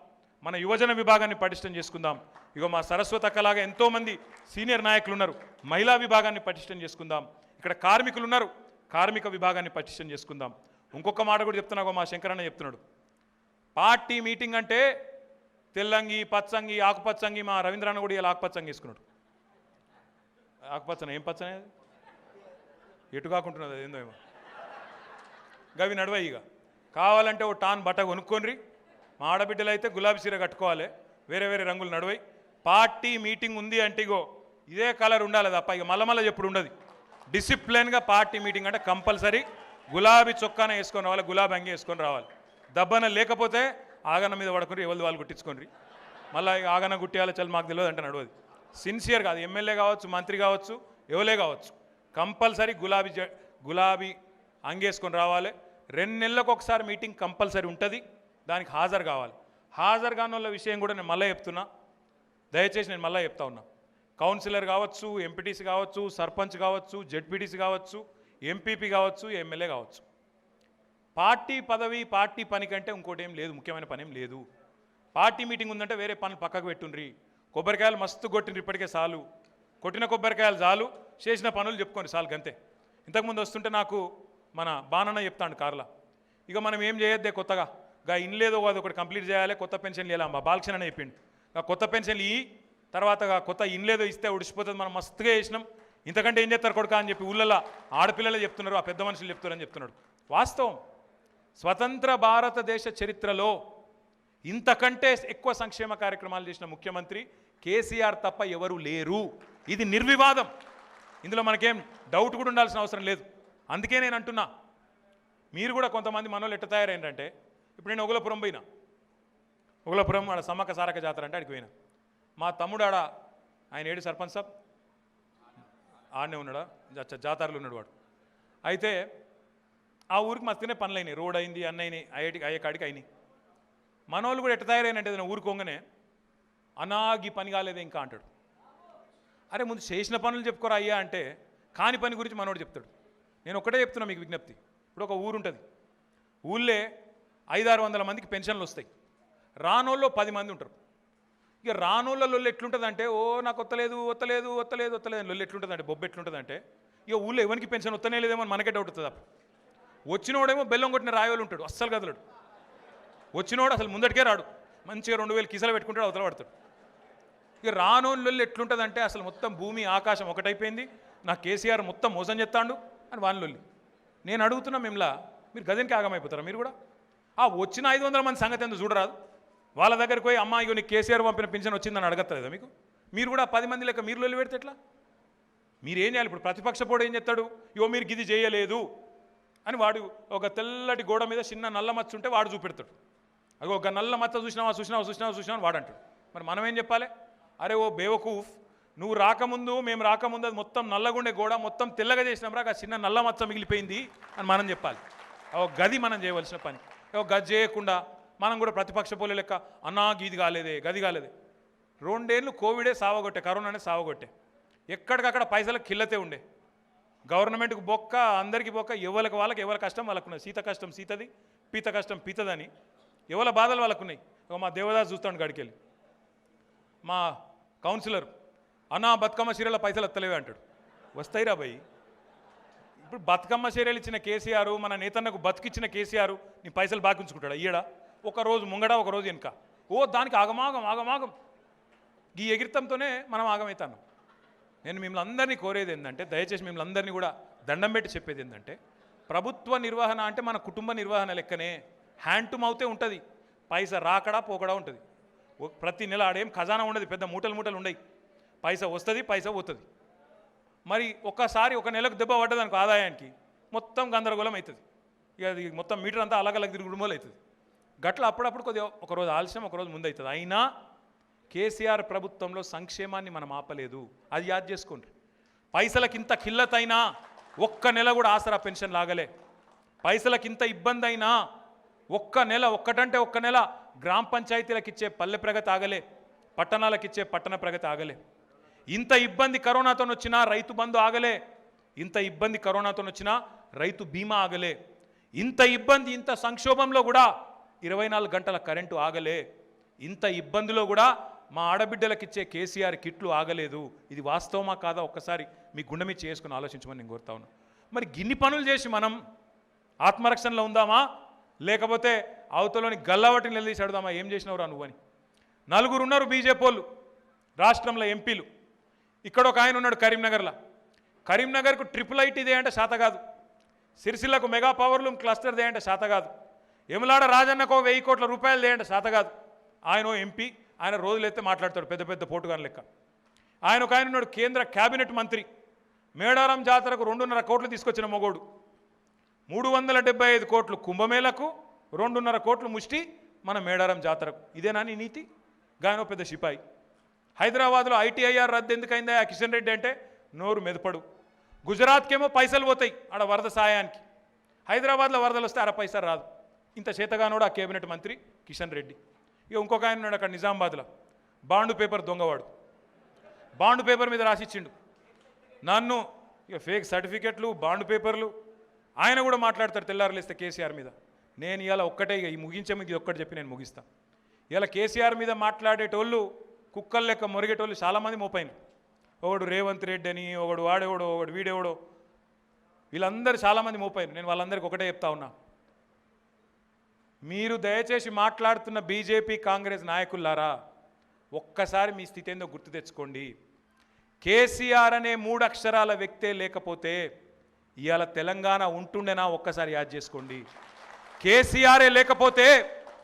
మన యువజన విభాగాన్ని పటిష్టం చేసుకుందాం. ఇగో మా సరస్వతి అక్కలాగా ఎంతోమంది సీనియర్ నాయకులు ఉన్నారు, మహిళా విభాగాన్ని పటిష్టం చేసుకుందాం. ఇక్కడ కార్మికులు ఉన్నారు, కార్మిక విభాగాన్ని పటిష్టం చేసుకుందాం. ఇంకొక మాట కూడా చెప్తున్నా, మా శంకరన్న చెప్తున్నాడు, పార్టీ మీటింగ్ అంటే తెల్లంగి, పచ్చంగి, ఆకుపచ్చంగి. మా రవీంద్రన్న కూడా ఇలా ఆకుపచ్చంగి వేసుకున్నాడు. ఆకుపచ్చన ఏం పచ్చనే ఎటు కాకుంటున్నది, అదేందో ఏమో గవి నడవయి. ఇక కావాలంటే ఓ టాన్ బట్ట కొనుక్కొనిరి. మా ఆడబిడ్డలు అయితే గులాబీ చీర కట్టుకోవాలి, వేరే వేరే రంగులు నడవయి. పార్టీ మీటింగ్ ఉంది అంటే ఇగో ఇదే కలర్ ఉండాలి తప్ప ఇక మళ్ళీ ఎప్పుడు ఉండదు. డిసిప్లిన్గా పార్టీ మీటింగ్ అంటే కంపల్సరీ గులాబీ చొక్కానే వేసుకొని రావాలి, గులాబీ అంగి వేసుకొని రావాలి. దబ్బన లేకపోతే ఆగన మీద పడుకుని ఎవరి వాళ్ళు గుట్టించుకొని మళ్ళీ ఆగన గుట్టియాలి చల్ మాకు తెలియదు అంటే నడవదు. సిన్సియర్ కాదు, ఎమ్మెల్యే కావచ్చు, మంత్రి కావచ్చు, ఎవలే కావచ్చు, కంపల్సరీ గులాబీ అంగేసుకొని రావాలి. 2 నెలలకు ఒకసారి మీటింగ్ కంపల్సరీ ఉంటుంది, దానికి హాజరు కావాలి. హాజరు కాని వాళ్ళ విషయం కూడా నేను మళ్ళీ చెప్తున్నా, దయచేసి నేను మళ్ళీ చెప్తా ఉన్నా. కౌన్సిలర్ కావచ్చు, ఎంపీటీసీ కావచ్చు, సర్పంచ్ కావచ్చు, జెడ్పీటీసీ కావచ్చు, ఎంపీపీ కావచ్చు, ఎమ్మెల్యే కావచ్చు, పార్టీ పదవి పార్టీ పని కంటే ఇంకోటి ఏం లేదు, ముఖ్యమైన పని ఏం లేదు. పార్టీ మీటింగ్ ఉందంటే వేరే పనులు పక్కకు పెట్టుండ్రి. కొబ్బరికాయలు మస్తు కొట్టిండ్రి, ఇప్పటికే చాలు. కొట్టిన కొబ్బరికాయలు చాలు, చేసిన పనులు చెప్పుకోండి చాలు, గంతే. ఇంతకుముందు వస్తుంటే నాకు మన బాణన్న చెప్తాడు కార్లా, ఇక మనం ఏం చేయొద్దే కొత్తగా, ఇన్లేదో కాదు ఒకటి కంప్లీట్ చేయాలి, కొత్త పెన్షన్లు ఇవ్వాలి. మా బాలకృష్ణ అని చెప్పిండు, కొత్త పెన్షన్లు తర్వాత కొత్త ఇన్లేదో ఇస్తే ఉడిచిపోతుంది. మనం మస్తుగా చేసినాం, ఇంతకంటే ఏం చేస్తారు కొడుకా అని చెప్పి ఊళ్ళల్లో ఆడపిల్లలే చెప్తున్నారు, ఆ పెద్ద మనుషులు చెప్తున్నారని చెప్తున్నాడు. వాస్తవం. స్వతంత్ర భారతదేశ చరిత్రలో ఇంతకంటే ఎక్కువ సంక్షేమ కార్యక్రమాలు చేసిన ముఖ్యమంత్రి కేసీఆర్ తప్ప ఎవరు లేరు. ఇది నిర్వివాదం. ఇందులో మనకేం డౌట్ కూడా ఉండాల్సిన అవసరం లేదు. అందుకే నేను అంటున్నా, మీరు కూడా కొంతమంది మనోళ్ళు ఎట్ట తయారైందంటే, ఇప్పుడు నేను ఒగలపురం పోయినా, ఒగలపురం ఆడ సమ్మక్క సారక్క జాతర అంటే అడిగి పోయినా. మా తమ్ముడు ఆడ, ఆయన ఏడు సర్పంచ్ సాబ్ ఆడనే ఉన్నాడా, జాతరలో ఉన్నాడు వాడు. అయితే ఆ ఊరికి మస్తునే పనులు అయినాయి, రోడ్ అయింది, అన్నీ అయినాయి, అయ్యే కాడికి అయినాయి. మనోళ్ళు కూడా ఎట్ట తయారైనంటే ఏదైనా ఊరుకోగానే అనాగి పని కాలేదే ఇంకా అంటాడు. అరే ముందు చేసిన పనులు చెప్పుకోరా అయ్యా అంటే కాని పని గురించి మనోడు చెప్తాడు. నేను ఒకటే చెప్తున్నా మీకు విజ్ఞప్తి. ఇప్పుడు ఒక ఊరు ఉంటుంది, ఊళ్ళే 500-600 మందికి పెన్షన్లు వస్తాయి, రానోళ్ళు 10 మంది ఉంటారు. ఇక రానోళ్ళ లొల్లు ఎట్లుంటుందంటే, ఓ నాకు వత్తలేదు వత్తలేదు వత్తలేదు వత్తలేదు లొల్లు ఎట్లుంటుందంటే, బొబ్బు ఎట్లుంటుందంటే, ఇక ఊళ్ళో ఎవరికి పెన్షన్ వస్తనే లేదేమో అని మనకే డౌట్ వస్తుంది. వచ్చినోడేమో బెల్లం కొట్టిన రాయోలు ఉంటాడు, అస్సలు కదలడు. వచ్చినోడు అసలు ముందటికే రాడు, మంచిగా 2000 కిసలు పెట్టుకుంటాడు, అవతల పడతాడు. ఇక రానోళ్ళు ఎట్లుంటుందంటే అసలు మొత్తం భూమి ఆకాశం ఒకటైపోయింది, నా కేసీఆర్ మొత్తం మోసం చేస్తాడు అని వానిలొల్లి. నేను అడుగుతున్నా మిమ్మల్ని, మీరు గదినికి ఆగమైపోతారా? మీరు కూడా ఆ వచ్చిన 500 మంది సంగతి ఎందుకు చూడరాదు? వాళ్ళ దగ్గరికి పోయి అమ్మా ఇగో నీకు కేసీఆర్ పంపిన పింఛన్ వచ్చిందని అడగత్తలేదా మీకు? మీరు కూడా 10 మంది లెక్క మీరు లొల్లి పెడితే ఎట్లా? మీరేం చేయాలి? ఇప్పుడు ప్రతిపక్ష పోడు ఏం చేస్తాడు, ఇగో మీరు గిది చేయలేదు అని వాడు ఒక తెల్లటి గోడ మీద చిన్న నల్ల మచ్చ ఉంటే వాడు చూపెడతాడు. అది ఒక నల్ల మచ్చ చూసినావా చూసినావా చూసినావా చూసినావా వాడు అంటాడు. మరి మనం ఏం చెప్పాలి? అరే ఓ బేవకూఫ్, నువ్వు రాకముందు మేము రాకముందు అది మొత్తం నల్లగుండే గోడ మొత్తం తెల్లగా చేసినాం రా, చిన్న నల్ల మచ్చ మిగిలిపోయింది అని మనం చెప్పాలి. ఒక గది మనం చేయవలసిన పని. ఒక గది చేయకుండా మనం కూడా ప్రతిపక్ష పోలే లెక్క అన్నా గీది కాలేదే గది కాలేదే. 2 ఏళ్ళు కోవిడే సావగొట్టే, కరోనానే సావగొట్టే. ఎక్కడికక్కడ పైసలకు కిల్లతే ఉండే. గవర్నమెంట్కి బొక్క, అందరికీ బొక్క, ఎవరికి వాళ్ళకి ఎవరి కష్టం వాళ్ళకున్నది. సీత కష్టం సీతది, పీత కష్టం పీతదని ఎవరి బాధలు వాళ్ళకున్నాయి. మా దేవదాస్ చూస్తాడు గడికెళ్ళి, మా కౌన్సిలర్ అన్నా బతుకమ్మ చీరల పైసలు ఎత్తలేవే అంటాడు. వస్తాయిరా భయ్. ఇప్పుడు బతుకమ్మ చీరలు ఇచ్చిన కేసీఆర్, మన నేతన్నకు బతుకిచ్చిన కేసీఆర్ నీ పైసలు బాకి ఉంచుకుంటాడా? ఈయడా ఒకరోజు ముంగడ ఒకరోజు వెనుక. ఓ దానికి ఆగమాగం ఆగమాగం. ఈ ఎగిరితంతోనే మనం ఆగమవుతాను. నేను మిమ్మల్ని అందరినీ కోరేది ఏంటంటే, దయచేసి మిమ్మల్ని అందరినీ కూడా దండం పెట్టి చెప్పేది ఏంటంటే, ప్రభుత్వ నిర్వహణ అంటే మన కుటుంబ నిర్వహణ లెక్కనే హ్యాండ్ టు మౌతే ఉంటుంది. పైసా రాకడా పోకడా ఉంటుంది. ప్రతి నెల ఆడేం ఖజానా ఉండదు, పెద్ద మూటలు మూటలు ఉండయి. పైసా వస్తుంది, పైసా పోతుంది. మరి ఒక్కసారి ఒక నెలకు దెబ్బ పడ్డదనుకో ఆదాయానికి, మొత్తం గందరగోళం అవుతుంది. ఇక అది మొత్తం మీటర్ అంతా అలగలగ తిరుగుడుమోలు అవుతుంది. గట్ల అప్పుడప్పుడు కొద్దిగా ఒకరోజు ఆలస్యం ఒకరోజు ముందు అవుతుంది. అయినా కేసీఆర్ ప్రభుత్వంలో సంక్షేమాన్ని మనం ఆపలేదు, అది యాద్ చేసుకోండి. పైసలకింత కిల్లతైనా ఒక్క నెల కూడా ఆసరా పెన్షన్ లాగలే. పైసలకింత ఇబ్బంది అయినా ఒక్క నెల, ఒక్కటంటే ఒక్క నెల గ్రామ పంచాయతీలకు ఇచ్చే పల్లె ప్రగతి ఆగలే, పట్టణాలకు ఇచ్చే పట్టణ ప్రగతి ఆగలే. ఇంత ఇబ్బంది కరోనాతో వచ్చినా రైతు బంధు ఆగలే, ఇంత ఇబ్బంది కరోనాతో వచ్చినా రైతు బీమా ఆగలే, ఇంత ఇబ్బంది ఇంత సంక్షోభంలో కూడా 24 గంటల కరెంటు ఆగలే, ఇంత ఇబ్బందిలో కూడా మా ఆడబిడ్డలకు ఇచ్చే కేసీఆర్ కిట్లు ఆగలేదు. ఇది వాస్తవమా కాదా ఒక్కసారి మీ గుండె మీద చేసుకుని ఆలోచించమని నేను కోరుతా ఉన్నా. మరి గిన్ని పనులు చేసి మనం ఆత్మరక్షణలో ఉందామా, లేకపోతే అవతలోని గల్లవటిని నిలదీసి అడుగుదామా ఏం చేసినవురా నువ్వని? 4 ఉన్నారు బీజేపీ వాళ్ళు రాష్ట్రంలో ఎంపీలు. ఇక్కడ ఒక ఆయన ఉన్నాడు కరీంనగర్లో. కరీంనగర్కు ట్రిపుల్ ఐటీ దే అంటే శాత కాదు, సిరిసిల్లకు మెగా పవర్లూమ్ క్లస్టర్ దే అంటే శాత కాదు, ఎమలాడ రాజన్నకు 1000 కోట్ల రూపాయలు దే అంటే శాత కాదు. ఆయన ఎంపీ, ఆయన రోజులైతే మాట్లాడతాడు పెద్ద పెద్ద పోటుగాని లెక్క. ఆయన ఒక ఆయన ఉన్నాడు కేంద్ర క్యాబినెట్ మంత్రి, మేడారం జాతరకు 2.5 కోట్లు తీసుకొచ్చిన మొగోడు. 375 కోట్లు కుంభమేళకు, 2.5 కోట్లు ముష్టి మన మేడారం జాతరకు. ఇదేనా నీ నీతి? గాయనో పెద్ద సిపాయి. హైదరాబాద్లో ఐటీఐఆర్ రద్దు ఎందుకైందా కిషన్ రెడ్డి అంటే నోరు మెదపడు. గుజరాత్కేమో పైసలు పోతాయి ఆడ వరద సాయానికి, హైదరాబాద్లో వరదలు వస్తే 1 పైసా రాదు. ఇంత చేతగానోడు ఆ కేబినెట్ మంత్రి కిషన్ రెడ్డి. ఇక ఇంకొక ఆయన ఉన్నాడు అక్కడ నిజామాబాద్లో, బాండు పేపర్ దొంగవాడు. బాండు పేపర్ మీద రాసిచ్చిండు నన్ను, ఇక ఫేక్ సర్టిఫికెట్లు బాండు పేపర్లు. ఆయన కూడా మాట్లాడతారు తెల్లారులేస్తే కేసీఆర్ మీద. నేను ఇలా ఒక్కటే, ఇక ఈ ముగించే మీకు ఒక్కటి చెప్పి నేను ముగిస్తాను. ఇలా కేసీఆర్ మీద మాట్లాడేటోళ్ళు కుక్కలు లెక్క మొరిగేటోళ్ళు చాలామంది మోపైన. ఒకడు రేవంత్ రెడ్డి అని, ఒకడు వాడేవాడో, ఒకడు వీడేవాడో, వీళ్ళందరూ చాలామంది మోపైన. నేను వాళ్ళందరికీ ఒకటే చెప్తా ఉన్నా, మీరు దయచేసి మాట్లాడుతున్న బీజేపీ కాంగ్రెస్ నాయకులారా, ఒక్కసారి మీ స్థితి ఏందో గుర్తు తెచ్చుకోండి. కేసీఆర్ అనే 3 అక్షరాల వ్యక్తే లేకపోతే ఇవాళ తెలంగాణ ఉంటుండేనా ఒక్కసారి యాద్ చేసుకోండి. కేసీఆరే లేకపోతే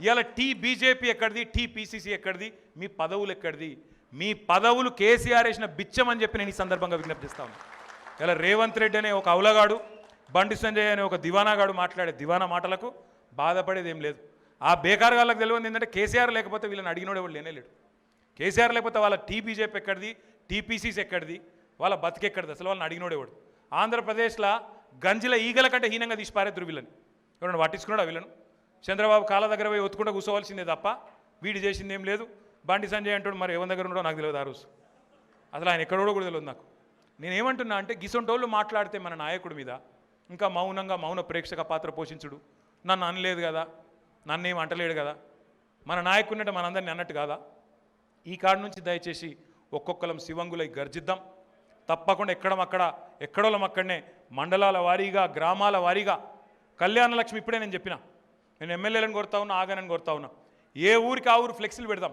ఇవాళ బీజేపీ ఎక్కడిది, పీసీసీ ఎక్కడిది, మీ పదవులు ఎక్కడిది? మీ పదవులు కేసీఆర్ వేసిన బిచ్చం అని చెప్పి నేను ఈ సందర్భంగా విజ్ఞప్తి చేస్తాను. ఇలా రేవంత్ రెడ్డి అనే ఒక అవలగాడు, బండి సంజయ్ అనే ఒక దివానాగాడు మాట్లాడే దివానా మాటలకు బాధపడేది ఏం లేదు. ఆ బేకార్ వాళ్ళకి తెలియదు ఏంటంటే కేసీఆర్ లేకపోతే వీళ్ళని అడిగినోడు ఎవరు లేనేలేడు. కేసీఆర్ లేకపోతే వాళ్ళ బీజేపీ ఎక్కడిది, టీపీసీసీ ఎక్కడిది, వాళ్ళ బతికెక్కడిది, అసలు వాళ్ళని అడిగినోడేవాడు. ఆంధ్రప్రదేశ్లో గంజిల ఈగల కంటే హీనంగా తీసి పారేద్దరు వీళ్ళని. ఎవరైనా పట్టించుకున్నాడు వీళ్ళను? చంద్రబాబు కాళ్ళ దగ్గర పోయి ఒత్తుకుంటూ కూర్చోవలసిందే తప్ప వీడు చేసింది ఏం లేదు. బండి సంజయ్ అంటాడు, మరి ఎవరి దగ్గర ఉన్నాడో నాకు తెలియదు ఆ రోజు. అసలు ఆయన ఎక్కడో కూడా తెలియదు నాకు. నేనేమంటున్నా అంటే గిసొంటోళ్ళు మాట్లాడితే మన నాయకుడి మీద ఇంకా మౌన ప్రేక్షక పాత్ర పోషించుడు, నన్ను అనలేదు కదా, నన్నేం అంటలేడు కదా, మన నాయకుడినట్టు మనందరినీ అన్నట్టు కాదా? ఈ కాడ నుంచి దయచేసి ఒక్కొక్కలం శివంగులై గర్జిద్దాం. తప్పకుండా ఎక్కడోళ్ళం అక్కడనే మండలాల వారీగా, గ్రామాల వారీగా కళ్యాణ లక్ష్మి ఇప్పుడే నేను చెప్పిన, నేను ఎమ్మెల్యేలను కోరుతా ఉన్నా, ఆగానని కోరుతా ఉన్నా. ఏ ఊరికి ఆ ఊరు ఫ్లెక్సీలు పెడదాం,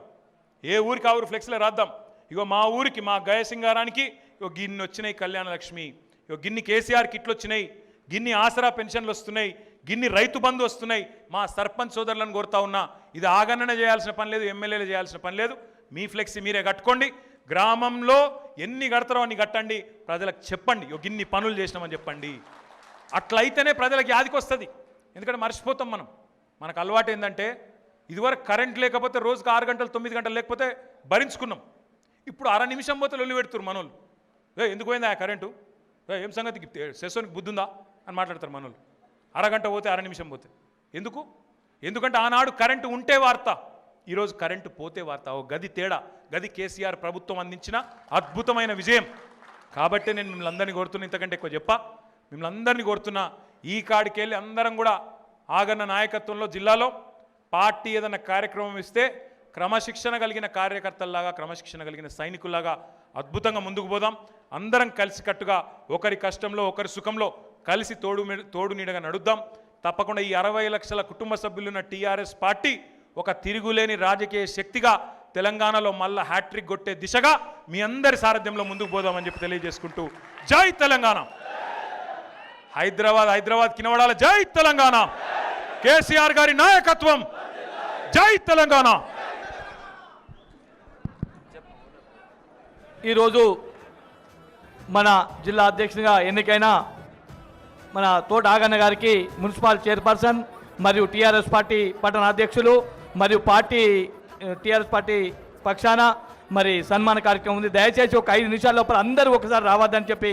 ఏ ఊరికి ఆ ఊరు ఫ్లెక్సీలు రాద్దాం. ఇగో మా ఊరికి, మా గయసింగారానికి ఇగో గిన్ని వచ్చినాయి కళ్యాణ లక్ష్మి, ఇగో గిన్ని కేసీఆర్ కిట్లు వచ్చినాయి, గిన్ని ఆసరా పెన్షన్లు వస్తున్నాయి, గిన్ని రైతు బంధు వస్తున్నాయి. మా సర్పంచ్ సోదరులను కోరుతా ఉన్నా, ఇది ఆగననే చేయాల్సిన పని లేదు, ఎమ్మెల్యేలు చేయాల్సిన పని లేదు. మీ ఫ్లెక్సీ మీరే కట్టుకోండి. గ్రామంలో ఎన్ని కడతారో అన్ని కట్టండి, ప్రజలకు చెప్పండి, గిన్ని పనులు చేసినామని చెప్పండి. అట్లయితేనే ప్రజలకు యాదికి వస్తుంది. ఎందుకంటే మర్చిపోతాం మనం. మనకు అలవాటు ఏంటంటే ఇదివరకు కరెంట్ లేకపోతే రోజుకు 6 గంటలు 9 గంటలు లేకపోతే భరించుకున్నాం. ఇప్పుడు అర నిమిషం పోతే లొల్లి పెడుతున్నారు మనోళ్ళు. ఎందుకు పోయిందా ఆ కరెంటు, ఏం సంగతికి సెసోనికి బుద్ధి ఉందా అని మాట్లాడతారు మనోళ్ళు. అరగంట పోతే అర నిమిషం పోతే ఎందుకు? ఎందుకంటే ఆనాడు కరెంటు ఉంటే వార్త, ఈరోజు కరెంటు పోతే వార్త. ఓ గది తేడా. గది కేసీఆర్ ప్రభుత్వం అందించిన అద్భుతమైన విజయం. కాబట్టి నేను మిమ్మల్ని అందరినీ కోరుతున్నా, ఇంతకంటే ఎక్కువ చెప్పా, మిమ్మల్ని అందరినీ కోరుతున్నా, ఈ కాడికి వెళ్ళి అందరం కూడా ఆగన్న నాయకత్వంలో జిల్లాలో పార్టీ ఏదైనా కార్యక్రమం ఇస్తే క్రమశిక్షణ కలిగిన కార్యకర్తల్లాగా, క్రమశిక్షణ కలిగిన సైనికుల్లాగా అద్భుతంగా ముందుకు పోదాం. అందరం కలిసికట్టుగా ఒకరి కష్టంలో ఒకరి సుఖంలో కలిసి తోడు నీడగా నడుద్దాం. తప్పకుండా ఈ 60 లక్షల కుటుంబ సభ్యులున్న టీఆర్ఎస్ పార్టీ ఒక తిరుగులేని రాజకీయ శక్తిగా తెలంగాణలో మళ్ళా హ్యాట్రిక్ కొట్టే దిశగా మీ అందరి సారథ్యంలో ముందుకు పోదామని చెప్పి తెలియజేసుకుంటూ, జై తెలంగాణ. హైదరాబాద్ కినవడాల జై తెలంగాణ. కేసీఆర్ గారి నాయకత్వం, జై తెలంగాణ. ఈరోజు మన జిల్లా అధ్యక్షునిగా ఎన్నికైన మన తోట ఆగన్న గారికి మున్సిపల్ చైర్పర్సన్ మరియు టీఆర్ఎస్ పార్టీ పట్టణ అధ్యక్షులు మరియు టీఆర్ఎస్ పార్టీ పక్షాన మరి సన్మాన కార్యక్రమం ఉంది. దయచేసి ఒక 5 నిమిషాల లోపల అందరూ ఒకసారి రావద్దని చెప్పి